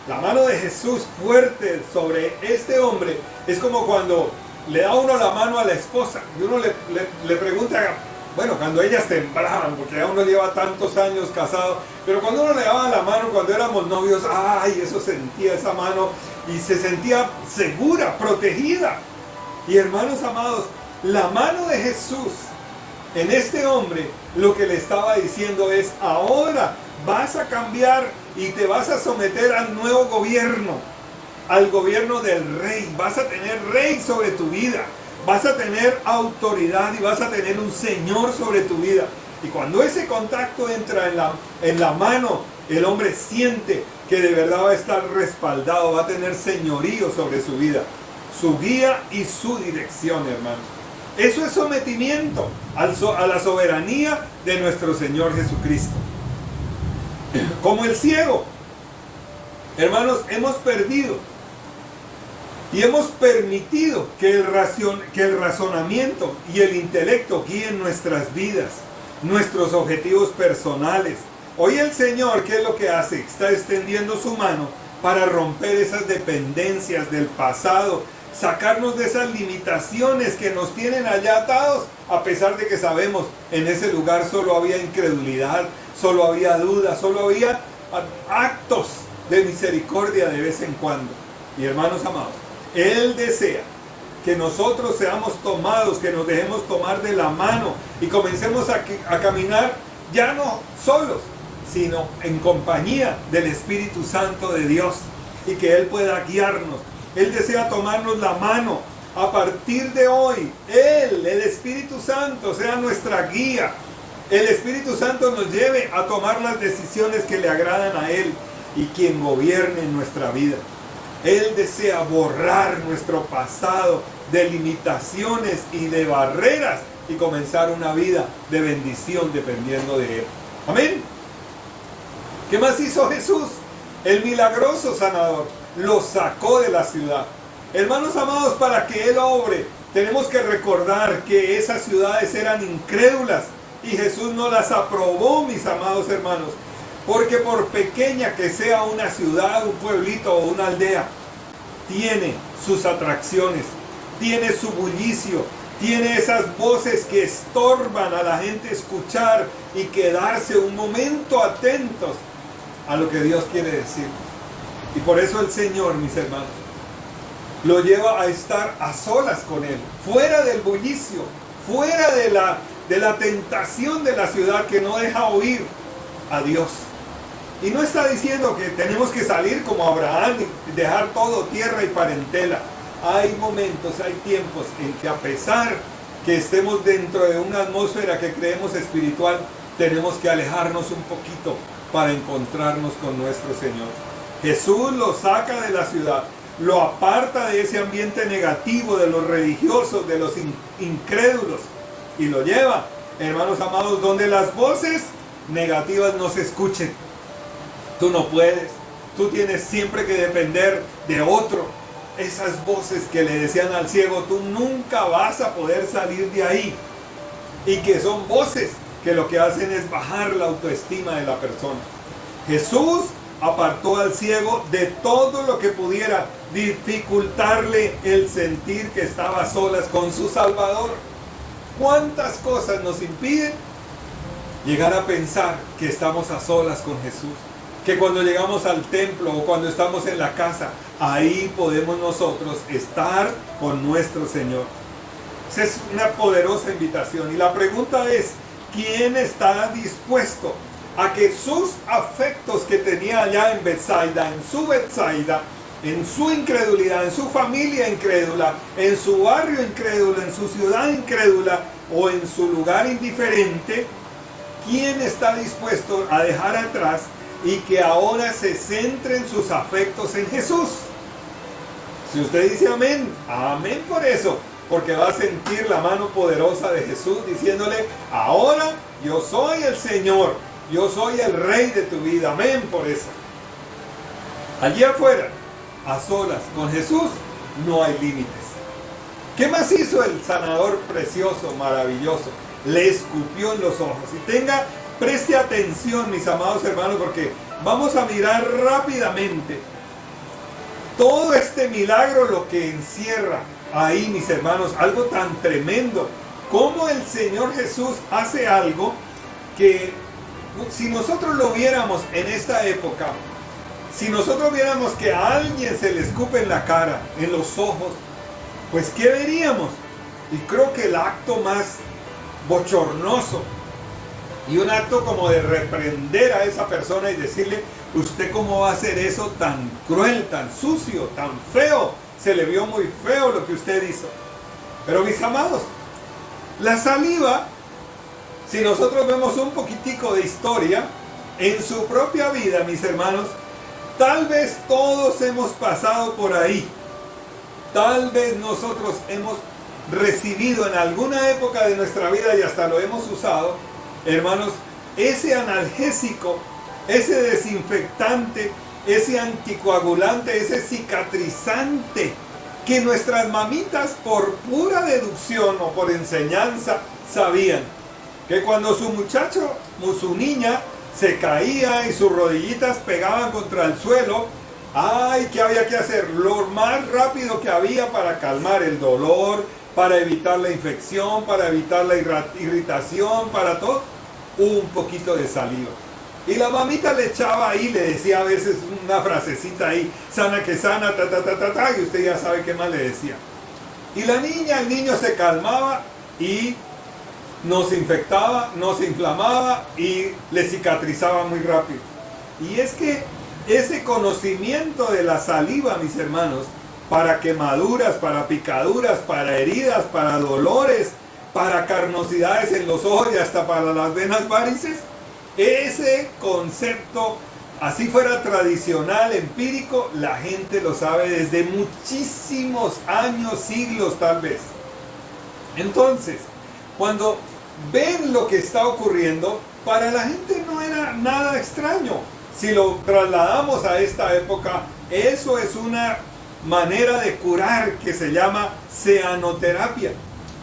la mano de Jesús fuerte sobre este hombre, es como cuando le da uno la mano a la esposa y uno le pregunta, bueno, cuando ellas temblaban, porque ya uno lleva tantos años casado, pero cuando uno le daba la mano, cuando éramos novios, ay, eso sentía esa mano y se sentía segura, protegida. Y hermanos amados, la mano de Jesús en este hombre, lo que le estaba diciendo es, ahora vas a cambiar y te vas a someter al nuevo gobierno, al gobierno del rey. Vas a tener rey sobre tu vida, vas a tener autoridad y vas a tener un Señor sobre tu vida. Y cuando ese contacto entra en la mano, el hombre siente que de verdad va a estar respaldado, va a tener señorío sobre su vida, su guía y su dirección, hermanos. Eso es sometimiento a la soberanía de nuestro Señor Jesucristo. Como el ciego, hermanos, hemos perdido y hemos permitido que el razonamiento y el intelecto guíen nuestras vidas, nuestros objetivos personales. Hoy el Señor, ¿qué es lo que hace? Está extendiendo su mano para romper esas dependencias del pasado, sacarnos de esas limitaciones que nos tienen allá atados, a pesar de que sabemos en ese lugar solo había incredulidad, solo había duda, solo había actos de misericordia de vez en cuando. Y hermanos amados, Él desea que nosotros seamos tomados, que nos dejemos tomar de la mano y comencemos a caminar ya no solos, sino en compañía del Espíritu Santo de Dios, y que Él pueda guiarnos. Él desea tomarnos la mano. A partir de hoy, Él, el Espíritu Santo, sea nuestra guía. El Espíritu Santo nos lleve a tomar las decisiones que le agradan a Él y quien gobierne en nuestra vida. Él desea borrar nuestro pasado de limitaciones y de barreras y comenzar una vida de bendición dependiendo de Él. Amén. ¿Qué más hizo Jesús? El milagroso sanador lo sacó de la ciudad. Hermanos amados, para que Él obre, tenemos que recordar que esas ciudades eran incrédulas y Jesús no las aprobó, mis amados hermanos, porque por pequeña que sea una ciudad, un pueblito o una aldea, tiene sus atracciones, tiene su bullicio, tiene esas voces que estorban a la gente escuchar y quedarse un momento atentos a lo que Dios quiere decir. Y por eso el Señor, mis hermanos, lo lleva a estar a solas con Él, fuera del bullicio, fuera de la tentación de la ciudad que no deja oír a Dios. Y no está diciendo que tenemos que salir como Abraham y dejar todo, tierra y parentela. Hay momentos, hay tiempos en que a pesar que estemos dentro de una atmósfera que creemos espiritual, tenemos que alejarnos un poquito para encontrarnos con nuestro Señor. Jesús lo saca de la ciudad, lo aparta de ese ambiente negativo, de los religiosos, de los incrédulos, y lo lleva, hermanos amados, donde las voces negativas no se escuchen. Tú no puedes, tú tienes siempre que depender de otro. Esas voces que le decían al ciego, tú nunca vas a poder salir de ahí, y que son voces que lo que hacen es bajar la autoestima de la persona. Jesús apartó al ciego de todo lo que pudiera dificultarle el sentir que estaba a solas con su Salvador. ¿Cuántas cosas nos impiden llegar a pensar que estamos a solas con Jesús? Que cuando llegamos al templo o cuando estamos en la casa, ahí podemos nosotros estar con nuestro Señor. Esa es una poderosa invitación. Y la pregunta es, ¿quién está dispuesto a que sus afectos que tenía allá en Betsaida, en su Betsaida, en su incredulidad, en su familia incrédula, en su barrio incrédulo, en su ciudad incrédula o en su lugar indiferente, ¿quién está dispuesto a dejar atrás y que ahora se centren sus afectos en Jesús? Si usted dice amén, amén por eso, porque va a sentir la mano poderosa de Jesús diciéndole, ahora yo soy el Señor, yo soy el Rey de tu vida, amén por eso. Allí afuera, a solas con Jesús, no hay límites. ¿Qué más hizo el sanador precioso, maravilloso? Le escupió en los ojos. Y preste atención, mis amados hermanos, porque vamos a mirar rápidamente todo este milagro, lo que encierra ahí, mis hermanos, algo tan tremendo. Cómo el Señor Jesús hace algo que, si nosotros lo viéramos en esta época, si nosotros viéramos que a alguien se le escupe en la cara, en los ojos, pues ¿qué veríamos? Y creo que el acto más bochornoso y un acto como de reprender a esa persona y decirle, ¿usted cómo va a hacer eso tan cruel, tan sucio, tan feo? Se le vio muy feo lo que usted hizo. Pero mis amados, la saliva, si nosotros vemos un poquitico de historia, en su propia vida, mis hermanos, tal vez todos hemos pasado por ahí. Tal vez nosotros hemos recibido en alguna época de nuestra vida y hasta lo hemos usado, hermanos, ese analgésico, ese desinfectante, ese anticoagulante, ese cicatrizante que nuestras mamitas por pura deducción o por enseñanza sabían que cuando su muchacho o su niña se caía y sus rodillitas pegaban contra el suelo, ¡ay! ¿Qué había que hacer? Lo más rápido que había para calmar el dolor, para evitar la infección, para evitar la irritación, para todo, un poquito de saliva. Y la mamita le echaba ahí, le decía a veces una frasecita ahí, sana que sana, ta, ta, ta, ta, ta, y usted ya sabe qué más le decía. Y la niña, el niño se calmaba y no se infectaba, no se inflamaba y le cicatrizaba muy rápido. Y es que ese conocimiento de la saliva, mis hermanos, para quemaduras, para picaduras, para heridas, para dolores, para carnosidades en los ojos y hasta para las venas varices, ese concepto, así fuera tradicional, empírico, la gente lo sabe desde muchísimos años, siglos tal vez. Entonces, cuando ven lo que está ocurriendo, para la gente no era nada extraño. Si lo trasladamos a esta época, eso es una manera de curar que se llama cianoterapia,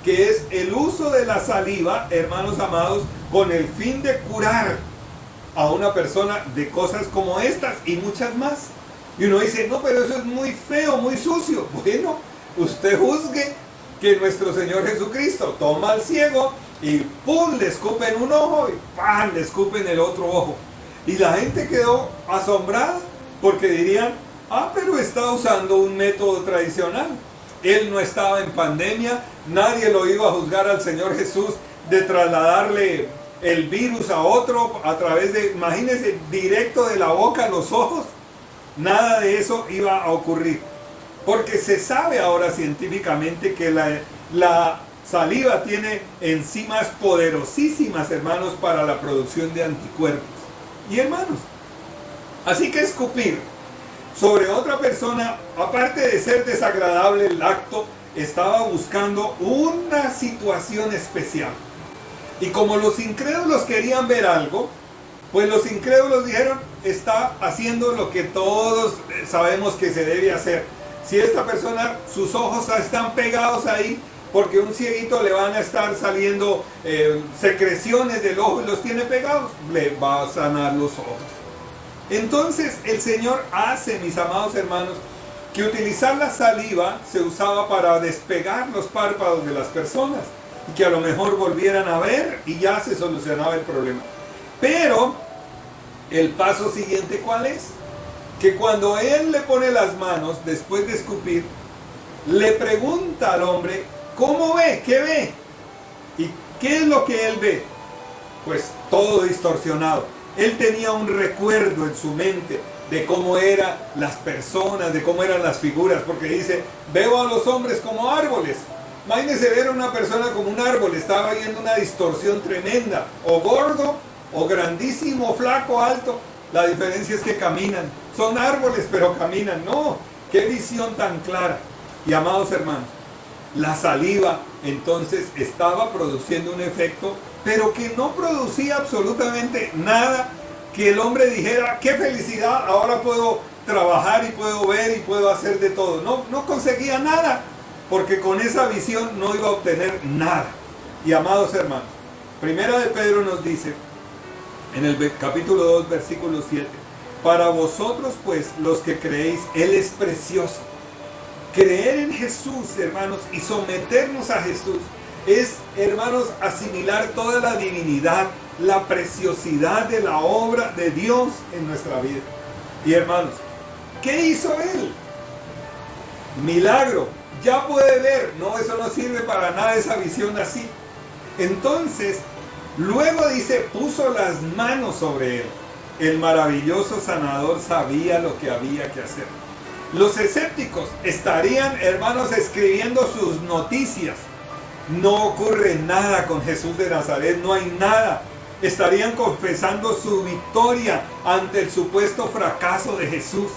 que es el uso de la saliva, hermanos amados, con el fin de curar a una persona de cosas como estas y muchas más. Y uno dice, no, pero eso es muy feo, muy sucio. Bueno, usted juzgue que nuestro Señor Jesucristo toma al ciego y ¡pum!, le escupe en un ojo y ¡pam!, le escupe en el otro ojo. Y la gente quedó asombrada porque dirían, ah, pero está usando un método tradicional. Él no estaba en pandemia, nadie lo iba a juzgar al Señor Jesús de trasladarle el virus a otro a través de, imagínense, directo de la boca a los ojos. Nada de eso iba a ocurrir. Porque se sabe ahora científicamente que la saliva tiene enzimas poderosísimas, hermanos, para la producción de anticuerpos. Y hermanos, así que escupir sobre otra persona, aparte de ser desagradable el acto, estaba buscando una situación especial. Y como los incrédulos querían ver algo, pues los incrédulos dijeron, está haciendo lo que todos sabemos que se debe hacer. Si esta persona, sus ojos están pegados ahí, porque un cieguito le van a estar saliendo secreciones del ojo y los tiene pegados, le va a sanar los ojos. Entonces el Señor hace, mis amados hermanos, que utilizar la saliva se usaba para despegar los párpados de las personas y que a lo mejor volvieran a ver y ya se solucionaba el problema. Pero el paso siguiente, ¿cuál es? Que cuando Él le pone las manos después de escupir, le pregunta al hombre, ¿cómo ve? ¿Qué ve? ¿Y qué es lo que él ve? Pues todo distorsionado. Él tenía un recuerdo en su mente de cómo eran las personas, de cómo eran las figuras, porque dice, veo a los hombres como árboles. Imagínense ver a una persona como un árbol, estaba viendo una distorsión tremenda, o gordo, o grandísimo, flaco, alto. La diferencia es que caminan, son árboles pero caminan. No, qué visión tan clara. Y amados hermanos, la saliva entonces estaba produciendo un efecto, pero que no producía absolutamente nada que el hombre dijera, qué felicidad, ahora puedo trabajar y puedo ver y puedo hacer de todo. No conseguía nada, porque con esa visión no iba a obtener nada. Y amados hermanos, Primera de Pedro nos dice, en el capítulo 2, versículo 7, para vosotros pues, los que creéis, Él es precioso. Creer en Jesús, hermanos, y someternos a Jesús, es, hermanos, asimilar toda la divinidad, la preciosidad de la obra de Dios en nuestra vida. Y hermanos, ¿qué hizo Él? Milagro. Ya puede ver. No, eso no sirve para nada, esa visión así. Entonces, luego dice, puso las manos sobre él. El maravilloso sanador sabía lo que había que hacer. Los escépticos estarían, hermanos, escribiendo sus noticias. No ocurre nada con Jesús de Nazaret, no hay nada. Estarían confesando su victoria ante el supuesto fracaso de Jesús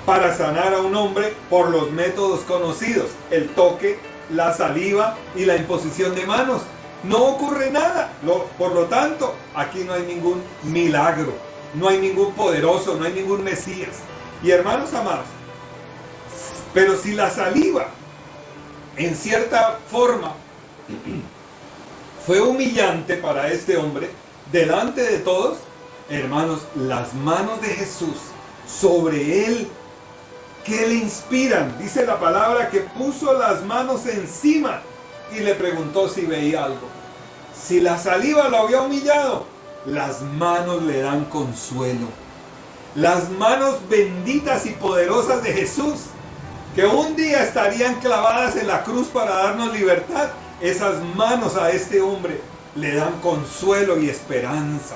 para sanar a un hombre por los métodos conocidos, el toque, la saliva y la imposición de manos. No ocurre nada. Por lo tanto, aquí no hay ningún milagro, no hay ningún poderoso, no hay ningún Mesías. Y hermanos amados, pero si la saliva, en cierta forma, fue humillante para este hombre, delante de todos, hermanos, las manos de Jesús sobre él, ¿qué le inspiran? Dice la palabra que puso las manos encima y le preguntó si veía algo. Si la saliva lo había humillado, las manos le dan consuelo. Las manos benditas y poderosas de Jesús, que un día estarían clavadas en la cruz para darnos libertad, esas manos a este hombre le dan consuelo y esperanza,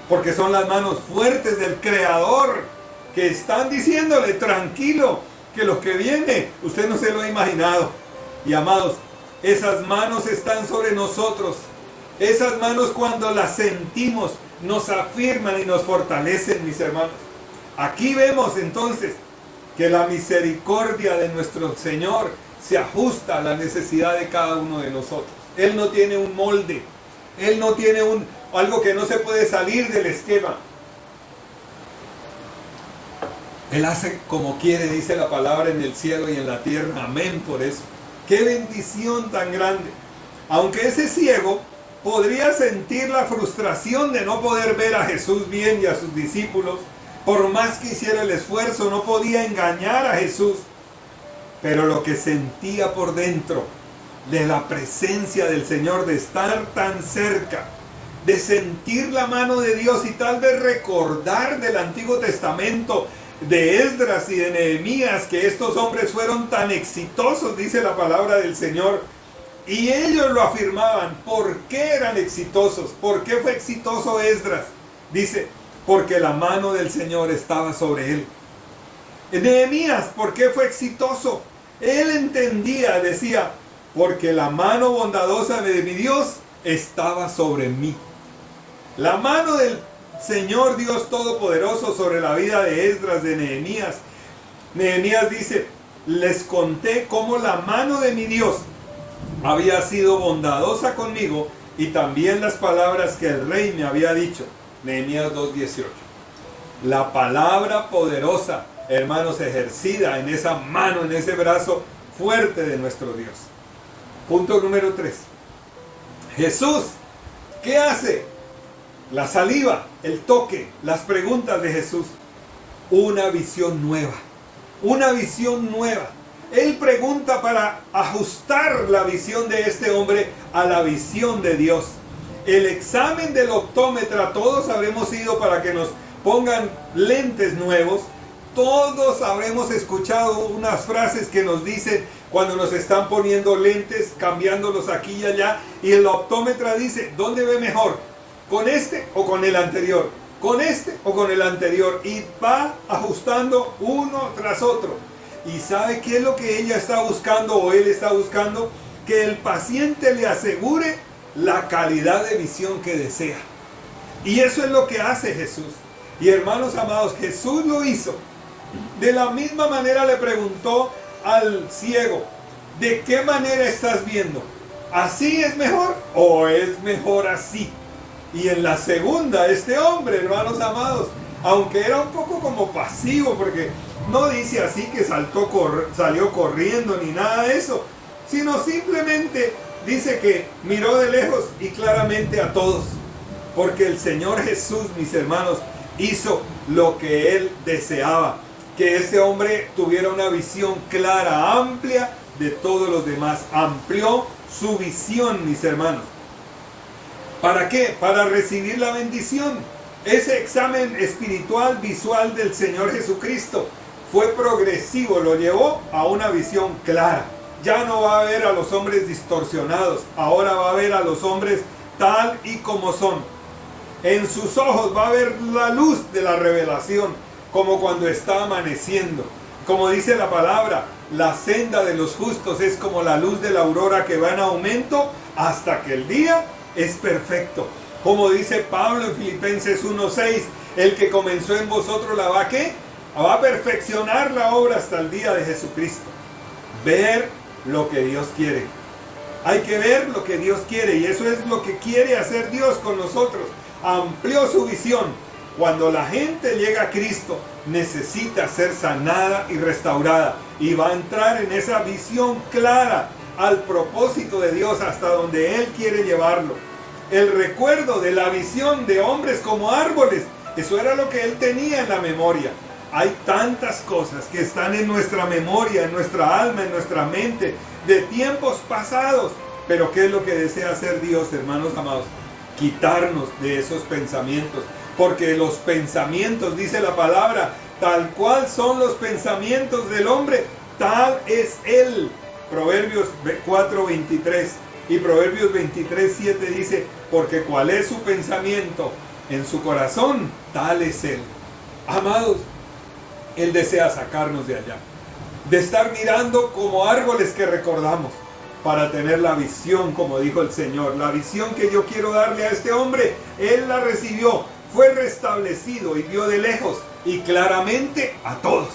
porque son las manos fuertes del Creador, que están diciéndole, tranquilo, que lo que viene usted no se lo ha imaginado. Y amados, esas manos están sobre nosotros. Esas manos, cuando las sentimos, nos afirman y nos fortalecen, mis hermanos. Aquí vemos entonces que la misericordia de nuestro Señor se ajusta a la necesidad de cada uno de nosotros. Él no tiene un molde, Él no tiene algo que no se puede salir del esquema. Él hace como quiere, dice la palabra, en el cielo y en la tierra. Amén por eso. ¡Qué bendición tan grande! Aunque ese ciego podría sentir la frustración de no poder ver a Jesús bien y a sus discípulos, por más que hiciera el esfuerzo, no podía engañar a Jesús. Pero lo que sentía por dentro de la presencia del Señor, de estar tan cerca, de sentir la mano de Dios y tal vez recordar del Antiguo Testamento, de Esdras y de Nehemías, que estos hombres fueron tan exitosos, dice la palabra del Señor, y ellos lo afirmaban. ¿Por qué eran exitosos? ¿Por qué fue exitoso Esdras? Dice, porque la mano del Señor estaba sobre él. Nehemías, ¿por qué fue exitoso? Él entendía, decía, porque la mano bondadosa de mi Dios estaba sobre mí. La mano del Señor Dios Todopoderoso sobre la vida de Esdras, de Nehemías. Nehemías dice, les conté cómo la mano de mi Dios había sido bondadosa conmigo y también las palabras que el rey me había dicho. Nehemías 2:18. La palabra poderosa, hermanos, ejercida en esa mano, en ese brazo fuerte de nuestro Dios. Punto número 3. Jesús, ¿qué hace? La saliva, el toque, las preguntas de Jesús. Una visión nueva. Una visión nueva. Él pregunta para ajustar la visión de este hombre a la visión de Dios. El examen del optómetra, todos habremos ido para que nos pongan lentes nuevos. Todos habremos escuchado unas frases que nos dicen cuando nos están poniendo lentes, cambiándolos aquí y allá. Y el optómetra dice, ¿dónde ve mejor? ¿Con este o con el anterior? ¿Con este o con el anterior? Y va ajustando uno tras otro. ¿Y sabe qué es lo que ella está buscando o él está buscando? Que el paciente le asegure la calidad de visión que desea. Y eso es lo que hace Jesús. Y hermanos amados, Jesús lo hizo. De la misma manera le preguntó al ciego, ¿de qué manera estás viendo? ¿Así es mejor o es mejor así? Y en la segunda, este hombre, hermanos amados, aunque era un poco como pasivo, porque no dice así que salió corriendo ni nada de eso, sino simplemente dice que miró de lejos y claramente a todos. Porque el Señor Jesús, mis hermanos, hizo lo que Él deseaba. Que ese hombre tuviera una visión clara, amplia de todos los demás. Amplió su visión, mis hermanos. ¿Para qué? Para recibir la bendición. Ese examen espiritual visual del Señor Jesucristo fue progresivo, lo llevó a una visión clara. Ya no va a ver a los hombres distorsionados, ahora va a ver a los hombres tal y como son. En sus ojos va a ver la luz de la revelación, como cuando está amaneciendo. Como dice la palabra, la senda de los justos es como la luz de la aurora que va en aumento hasta que el día es perfecto. Como dice Pablo en Filipenses 1:6, el que comenzó en vosotros la va a ¿qué? Va a perfeccionar la obra hasta el día de Jesucristo. Ver lo que Dios quiere. Hay que ver lo que Dios quiere y eso es lo que quiere hacer Dios con nosotros. Amplió su visión. Cuando la gente llega a Cristo, necesita ser sanada y restaurada y va a entrar en esa visión clara al propósito de Dios hasta donde Él quiere llevarlo. El recuerdo de la visión de hombres como árboles, eso era lo que Él tenía en la memoria. Hay tantas cosas que están en nuestra memoria, en nuestra alma, en nuestra mente, de tiempos pasados. Pero ¿qué es lo que desea hacer Dios, hermanos amados? Quitarnos de esos pensamientos. Porque los pensamientos, dice la palabra, tal cual son los pensamientos del hombre, tal es Él. Proverbios 4:23 y Proverbios 23:7 dice, porque cuál es su pensamiento en su corazón, tal es Él. Amados, Él desea sacarnos de allá, de estar mirando como árboles que recordamos, para tener la visión, como dijo el Señor, la visión que yo quiero darle a este hombre, Él la recibió, fue restablecido y vio de lejos y claramente a todos.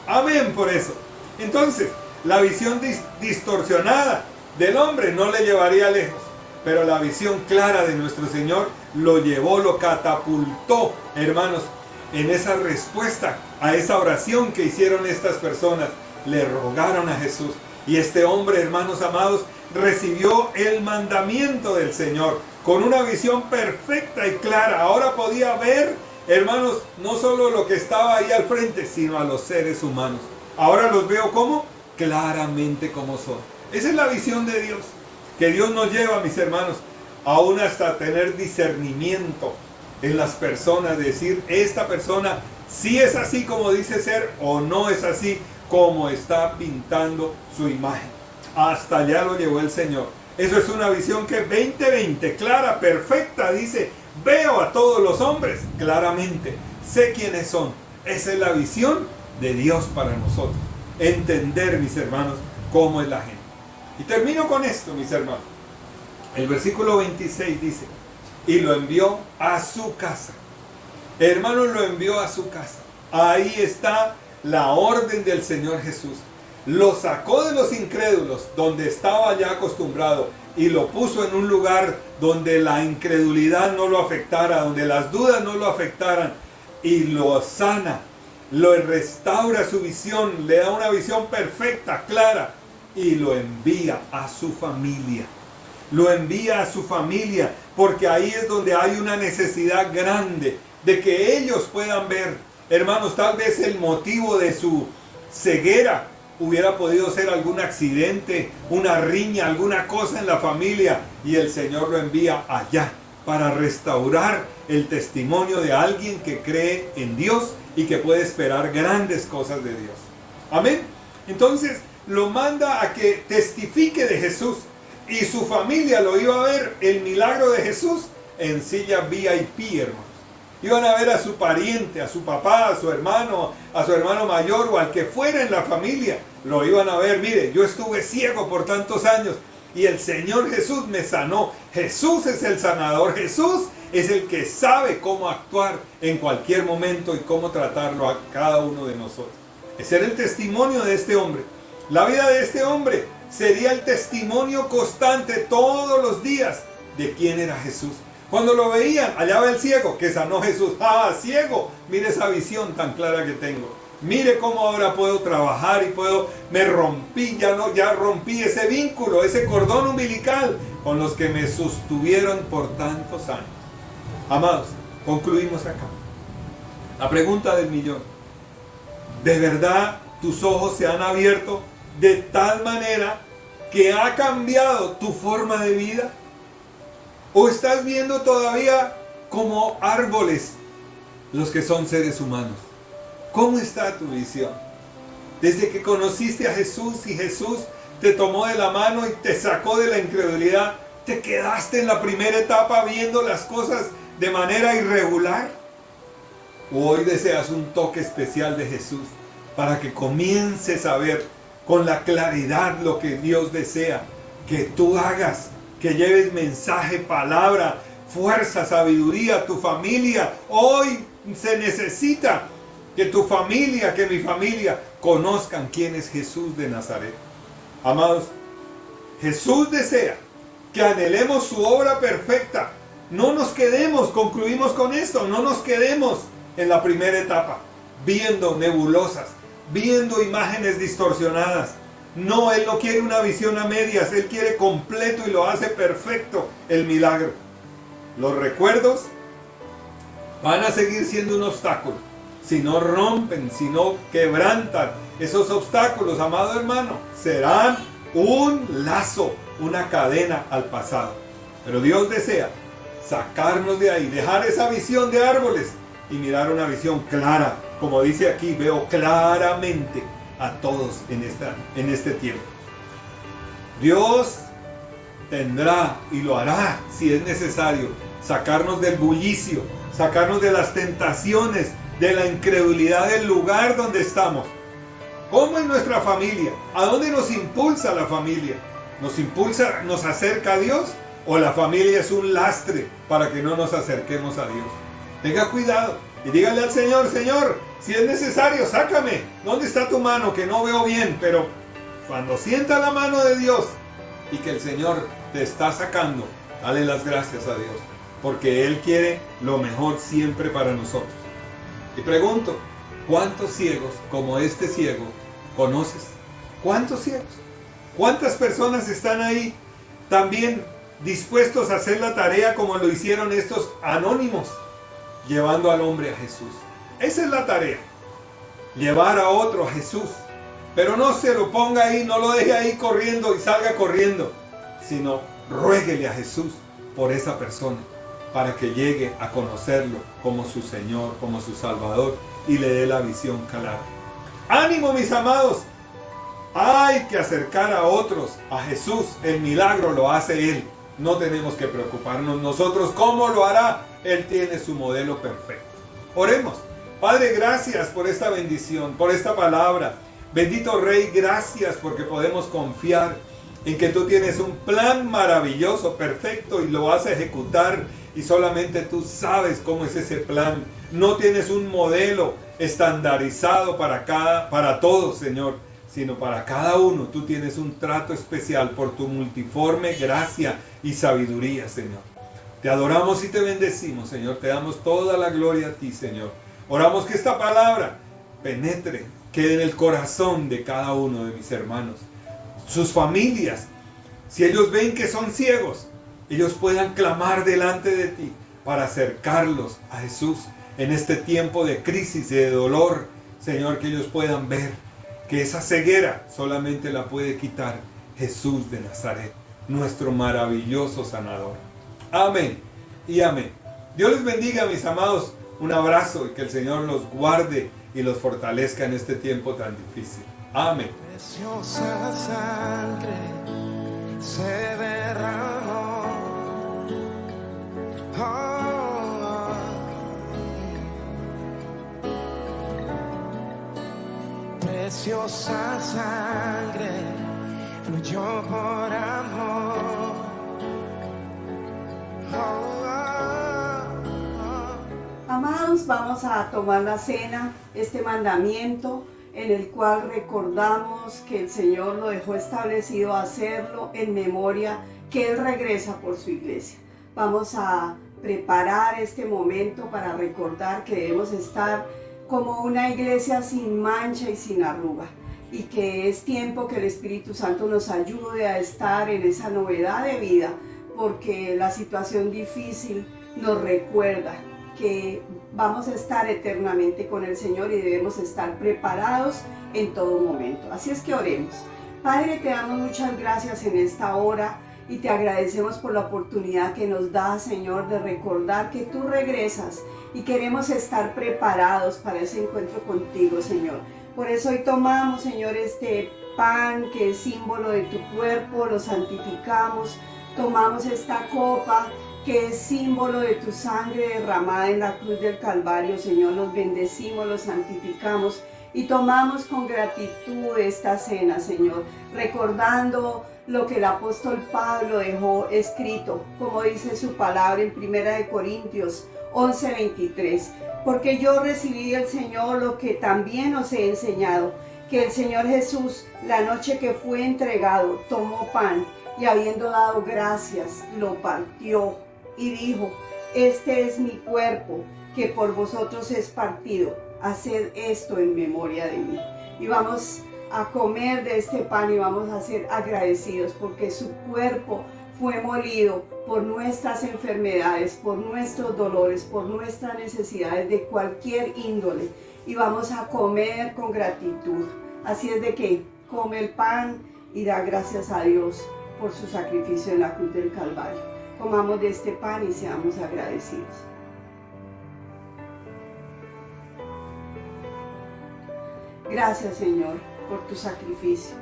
Amén por eso. Entonces, la visión distorsionada del hombre no le llevaría lejos, pero la visión clara de nuestro Señor lo llevó, lo catapultó, hermanos, en esa respuesta a esa oración que hicieron estas personas. Le rogaron a Jesús y este hombre, hermanos amados, recibió el mandamiento del Señor con una visión perfecta y clara. Ahora podía ver, hermanos, no solo lo que estaba ahí al frente, sino a los seres humanos. Ahora los veo como claramente como son. Esa es la visión de Dios, que Dios nos lleva, mis hermanos, aún hasta tener discernimiento en las personas, decir, esta persona sí es así como dice ser o no es así como está pintando su imagen. Hasta allá lo llevó el Señor. Eso es una visión que 20:20, clara, perfecta, dice, veo a todos los hombres claramente, sé quiénes son. Esa es la visión de Dios para nosotros. Entender, mis hermanos, cómo es la gente. Y termino con esto, mis hermanos. El versículo 26 dice, y lo envió a su casa. Hermanos, lo envió a su casa. Ahí está la orden del Señor Jesús. Lo sacó de los incrédulos, donde estaba ya acostumbrado, y lo puso en un lugar donde la incredulidad no lo afectara, donde las dudas no lo afectaran, y lo sana, lo restaura su visión, le da una visión perfecta, clara, y lo envía a su familia. Lo envía a su familia, porque ahí es donde hay una necesidad grande de que ellos puedan ver. Hermanos, tal vez el motivo de su ceguera hubiera podido ser algún accidente, una riña, alguna cosa en la familia, y el Señor lo envía allá para restaurar el testimonio de alguien que cree en Dios y que puede esperar grandes cosas de Dios. Amén. Entonces lo manda a que testifique de Jesús, y su familia lo iba a ver, el milagro de Jesús, en silla VIP, hermanos. Iban a ver a su pariente, a su papá, a su hermano mayor o al que fuera en la familia. Lo iban a ver. Mire, yo estuve ciego por tantos años y el Señor Jesús me sanó. Jesús es el sanador. Jesús es el que sabe cómo actuar en cualquier momento y cómo tratarlo a cada uno de nosotros. Ese era el testimonio de este hombre. La vida de este hombre sería el testimonio constante todos los días de quién era Jesús. Cuando lo veían, allá va el ciego que sanó Jesús. ¡Ah, ciego! Mire esa visión tan clara que tengo. Mire cómo ahora puedo trabajar y me rompí, ya rompí ese vínculo, ese cordón umbilical con los que me sostuvieron por tantos años. Amados, concluimos acá. La pregunta del millón. ¿De verdad tus ojos se han abierto de tal manera que ha cambiado tu forma de vida? ¿O estás viendo todavía como árboles los que son seres humanos? ¿Cómo está tu visión? Desde que conociste a Jesús y Jesús te tomó de la mano y te sacó de la incredulidad, ¿te quedaste en la primera etapa viendo las cosas de manera irregular? ¿O hoy deseas un toque especial de Jesús para que comiences a ver con la claridad lo que Dios desea que tú hagas? Que lleves mensaje, palabra, fuerza, sabiduría a tu familia. Hoy se necesita que tu familia, que mi familia conozcan quién es Jesús de Nazaret. Amados, Jesús desea que anhelemos su obra perfecta. No nos quedemos, concluimos con esto, no nos quedemos en la primera etapa, viendo nebulosas, viendo imágenes distorsionadas. No, Él no quiere una visión a medias, Él quiere completo y lo hace perfecto el milagro. Los recuerdos van a seguir siendo un obstáculo. Si no rompen, si no quebrantan esos obstáculos, amado hermano, serán un lazo, una cadena al pasado. Pero Dios desea sacarnos de ahí, dejar esa visión de árboles y mirar una visión clara. Como dice aquí, veo claramente a todos en este tiempo. Dios tendrá y lo hará si es necesario sacarnos del bullicio, sacarnos de las tentaciones, de la incredulidad del lugar donde estamos. ¿Cómo es nuestra familia? ¿A dónde nos impulsa la familia? ¿Nos acerca a Dios? ¿O la familia es un lastre para que no nos acerquemos a Dios? Tenga cuidado y dígale al Señor: Señor, si es necesario, sácame. ¿Dónde está tu mano? Que no veo bien. Pero cuando sienta la mano de Dios y que el Señor te está sacando, dale las gracias a Dios, porque Él quiere lo mejor siempre para nosotros. Y pregunto, ¿cuántos ciegos como este ciego conoces? ¿Cuántos ciegos? ¿Cuántas personas están ahí también dispuestos a hacer la tarea como lo hicieron estos anónimos, llevando al hombre a Jesús? Esa es la tarea, llevar a otro a Jesús. Pero no se lo ponga ahí, no lo deje ahí corriendo y salga corriendo, sino ruéguele a Jesús por esa persona, para que llegue a conocerlo como su Señor, como su Salvador, y le dé la visión clara. ¡Ánimo, mis amados! Hay que acercar a otros a Jesús. El milagro lo hace Él. No tenemos que preocuparnos nosotros cómo lo hará. Él tiene su modelo perfecto. Oremos. Padre, gracias por esta bendición, por esta palabra. Bendito Rey, gracias porque podemos confiar en que tú tienes un plan maravilloso, perfecto, y lo vas a ejecutar, y solamente tú sabes cómo es ese plan. No tienes un modelo estandarizado para todos, Señor, sino para cada uno. Tú tienes un trato especial por tu multiforme gracia y sabiduría, Señor. Te adoramos y te bendecimos, Señor. Te damos toda la gloria a ti, Señor. Oramos que esta palabra penetre, quede en el corazón de cada uno de mis hermanos, sus familias. Si ellos ven que son ciegos, ellos puedan clamar delante de ti para acercarlos a Jesús en este tiempo de crisis y de dolor. Señor, que ellos puedan ver que esa ceguera solamente la puede quitar Jesús de Nazaret, nuestro maravilloso sanador. Amén y amén. Dios les bendiga, mis amados. Un abrazo y que el Señor los guarde y los fortalezca en este tiempo tan difícil. Amén. Preciosa sangre se derramó. preciosa sangre fluyó por amor. Amados, vamos a tomar la cena, este mandamiento en el cual recordamos que el Señor lo dejó establecido a hacerlo en memoria que Él regresa por su iglesia. Vamos a preparar este momento para recordar que debemos estar como una iglesia sin mancha y sin arruga, y que es tiempo que el Espíritu Santo nos ayude a estar en esa novedad de vida, porque la situación difícil nos recuerda que vamos a estar eternamente con el Señor y debemos estar preparados en todo momento. Así es que oremos. Padre, te damos muchas gracias en esta hora y te agradecemos por la oportunidad que nos da, Señor, de recordar que tú regresas y queremos estar preparados para ese encuentro contigo, Señor. Por eso hoy tomamos, Señor, este pan que es símbolo de tu cuerpo, lo santificamos. Tomamos esta copa que es símbolo de tu sangre derramada en la cruz del Calvario, Señor. Los bendecimos, los santificamos y tomamos con gratitud esta cena, Señor, recordando lo que el apóstol Pablo dejó escrito, como dice su palabra en 1 Corintios 11:23. Porque yo recibí del Señor lo que también os he enseñado, que el Señor Jesús, la noche que fue entregado, tomó pan y habiendo dado gracias, lo partió y dijo: este es mi cuerpo, que por vosotros es partido, haced esto en memoria de mí. Y vamos a comer de este pan y vamos a ser agradecidos porque su cuerpo fue molido por nuestras enfermedades, por nuestros dolores, por nuestras necesidades de cualquier índole, y vamos a comer con gratitud. Así es de que come el pan y da gracias a Dios por su sacrificio en la cruz del Calvario. Comamos de este pan y seamos agradecidos. Gracias, Señor, por tu sacrificio.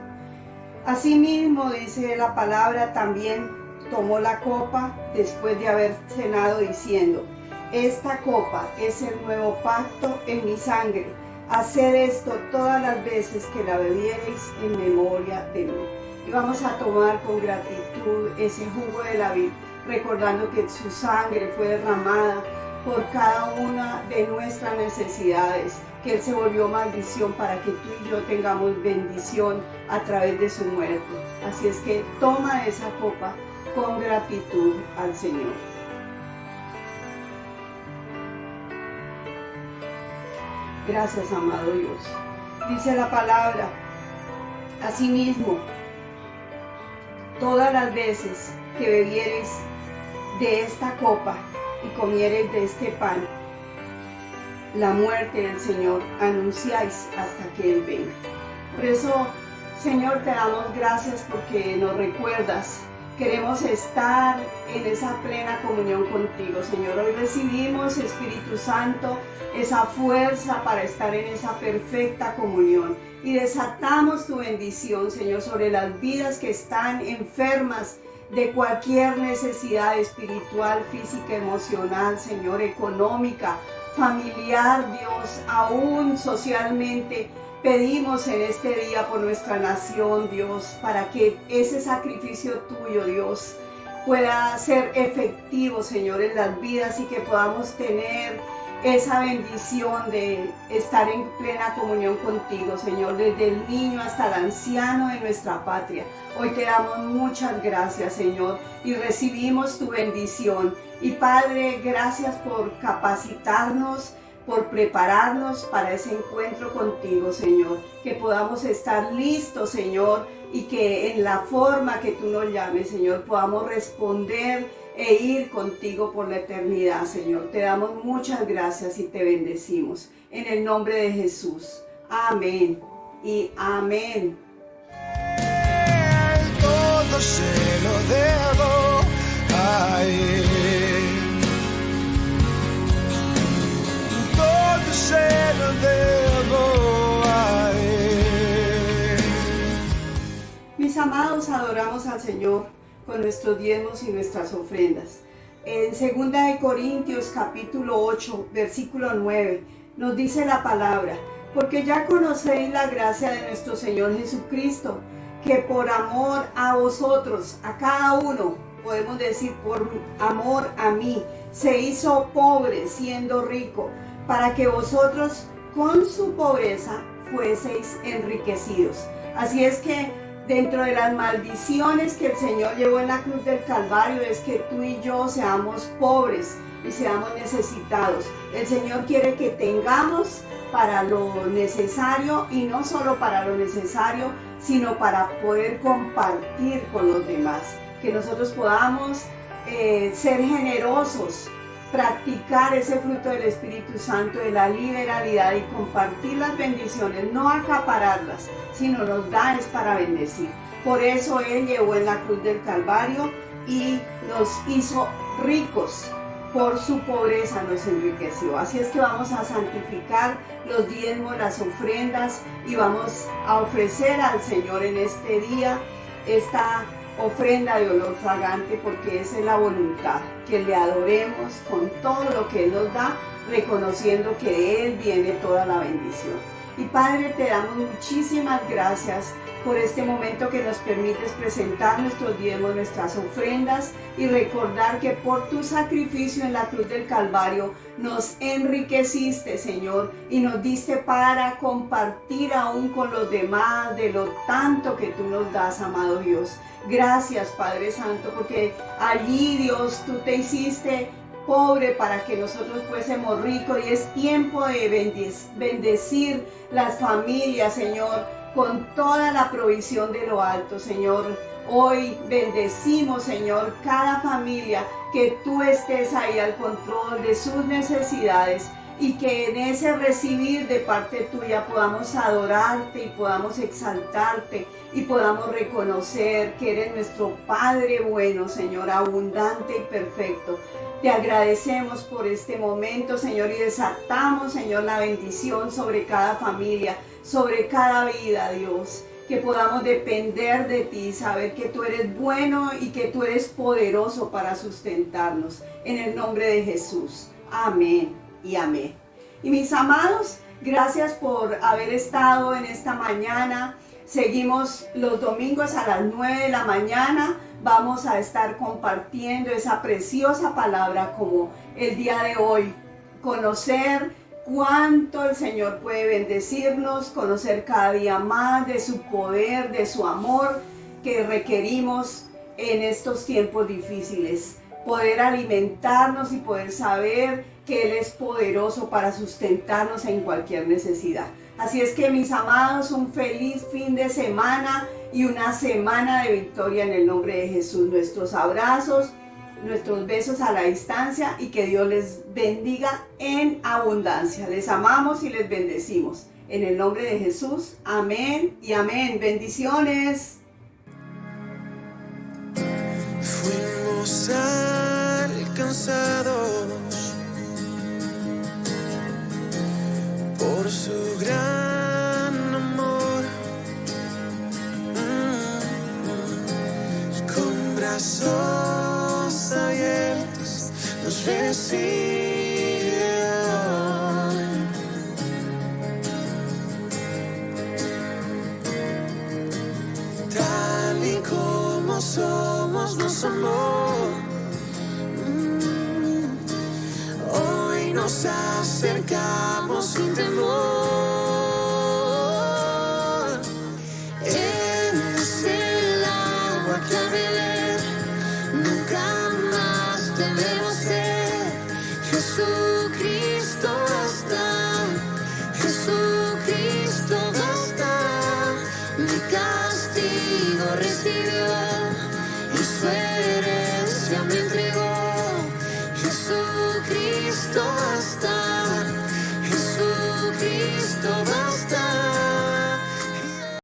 Asimismo, dice la palabra, también tomó la copa después de haber cenado, diciendo: esta copa es el nuevo pacto en mi sangre. Haced esto todas las veces que la bebiereis en memoria de mí. Y vamos a tomar con gratitud ese jugo de la vid, recordando que su sangre fue derramada por cada una de nuestras necesidades, que Él se volvió maldición para que tú y yo tengamos bendición a través de su muerte. Así es que toma esa copa con gratitud al Señor. Gracias, amado Dios. Dice la palabra: asimismo, todas las veces que bebiereis de esta copa y comiereis de este pan, la muerte del Señor anunciáis hasta que Él venga. Por eso, Señor, te damos gracias porque nos recuerdas. Queremos estar en esa plena comunión contigo, Señor. Hoy recibimos, Espíritu Santo, esa fuerza para estar en esa perfecta comunión. Y desatamos tu bendición, Señor, sobre las vidas que están enfermas de cualquier necesidad espiritual, física, emocional, Señor, económica, familiar, Dios, aún socialmente. Pedimos en este día por nuestra nación, Dios, para que ese sacrificio tuyo, Dios, pueda ser efectivo, Señor, en las vidas y que podamos tener esa bendición de estar en plena comunión contigo, Señor, desde el niño hasta el anciano de nuestra patria. Hoy te damos muchas gracias, Señor, y recibimos tu bendición. Y Padre, gracias por capacitarnos, por prepararnos para ese encuentro contigo, Señor, que podamos estar listos, Señor, y que en la forma que tú nos llames, Señor, podamos responder e ir contigo por la eternidad, Señor. Te damos muchas gracias y te bendecimos. En el nombre de Jesús. Amén y amén. Todo se lo debo a Él. Todo se lo debo a Él. Mis amados, adoramos al Señor con nuestros diezmos y nuestras ofrendas. En 2 Corintios capítulo 8, versículo 9, nos dice la palabra: porque ya conocéis la gracia de nuestro Señor Jesucristo, que por amor a vosotros, a cada uno, podemos decir por amor a mí, se hizo pobre siendo rico, para que vosotros con su pobreza fueseis enriquecidos. Así es que dentro de las maldiciones que el Señor llevó en la cruz del Calvario es que tú y yo seamos pobres y seamos necesitados. El Señor quiere que tengamos para lo necesario, y no solo para lo necesario, sino para poder compartir con los demás. Que nosotros podamos ser generosos, practicar ese fruto del Espíritu Santo de la liberalidad y compartir las bendiciones, no acapararlas, sino nos da es para bendecir. Por eso Él llevó en la cruz del Calvario y nos hizo ricos. Por su pobreza nos enriqueció. Así es que vamos a santificar los diezmos, las ofrendas, y vamos a ofrecer al Señor en este día esta ofrenda de olor fragante, porque esa es la voluntad, que le adoremos con todo lo que Él nos da, reconociendo que de Él viene toda la bendición. Y Padre, te damos muchísimas gracias por este momento que nos permites presentar nuestros diezmos, nuestras ofrendas, y recordar que por tu sacrificio en la cruz del Calvario nos enriqueciste, Señor, y nos diste para compartir aún con los demás de lo tanto que tú nos das, amado Dios. Gracias, Padre Santo, porque allí, Dios, tú te hiciste pobre para que nosotros fuésemos ricos, y es tiempo de bendecir las familias, Señor, con toda la provisión de lo alto, Señor. Hoy bendecimos, Señor, cada familia, que tú estés ahí al control de sus necesidades, y que en ese recibir de parte tuya podamos adorarte y podamos exaltarte y podamos reconocer que eres nuestro Padre bueno, Señor, abundante y perfecto. Te agradecemos por este momento, Señor, y desatamos, Señor, la bendición sobre cada familia, sobre cada vida, Dios. Que podamos depender de ti, saber que tú eres bueno y que tú eres poderoso para sustentarnos. En el nombre de Jesús. Amén y amén. Y mis amados, gracias por haber estado en esta mañana. Seguimos los domingos a las 9 de la mañana. Vamos a estar compartiendo esa preciosa palabra como el día de hoy. Conocer cuánto el Señor puede bendecirnos, conocer cada día más de su poder, de su amor que requerimos en estos tiempos difíciles. Poder alimentarnos y poder saber que Él es poderoso para sustentarnos en cualquier necesidad. Así es que, mis amados, un feliz fin de semana y una semana de victoria en el nombre de Jesús. Nuestros abrazos, nuestros besos a la distancia, y que Dios les bendiga en abundancia. Les amamos y les bendecimos. En el nombre de Jesús, amén y amén. Bendiciones. Fuimos alcanzados por su gran amor, con brazos abiertos nos recibe hoy. Tal y como somos, nos amó. Hoy nos acercamos sin temor.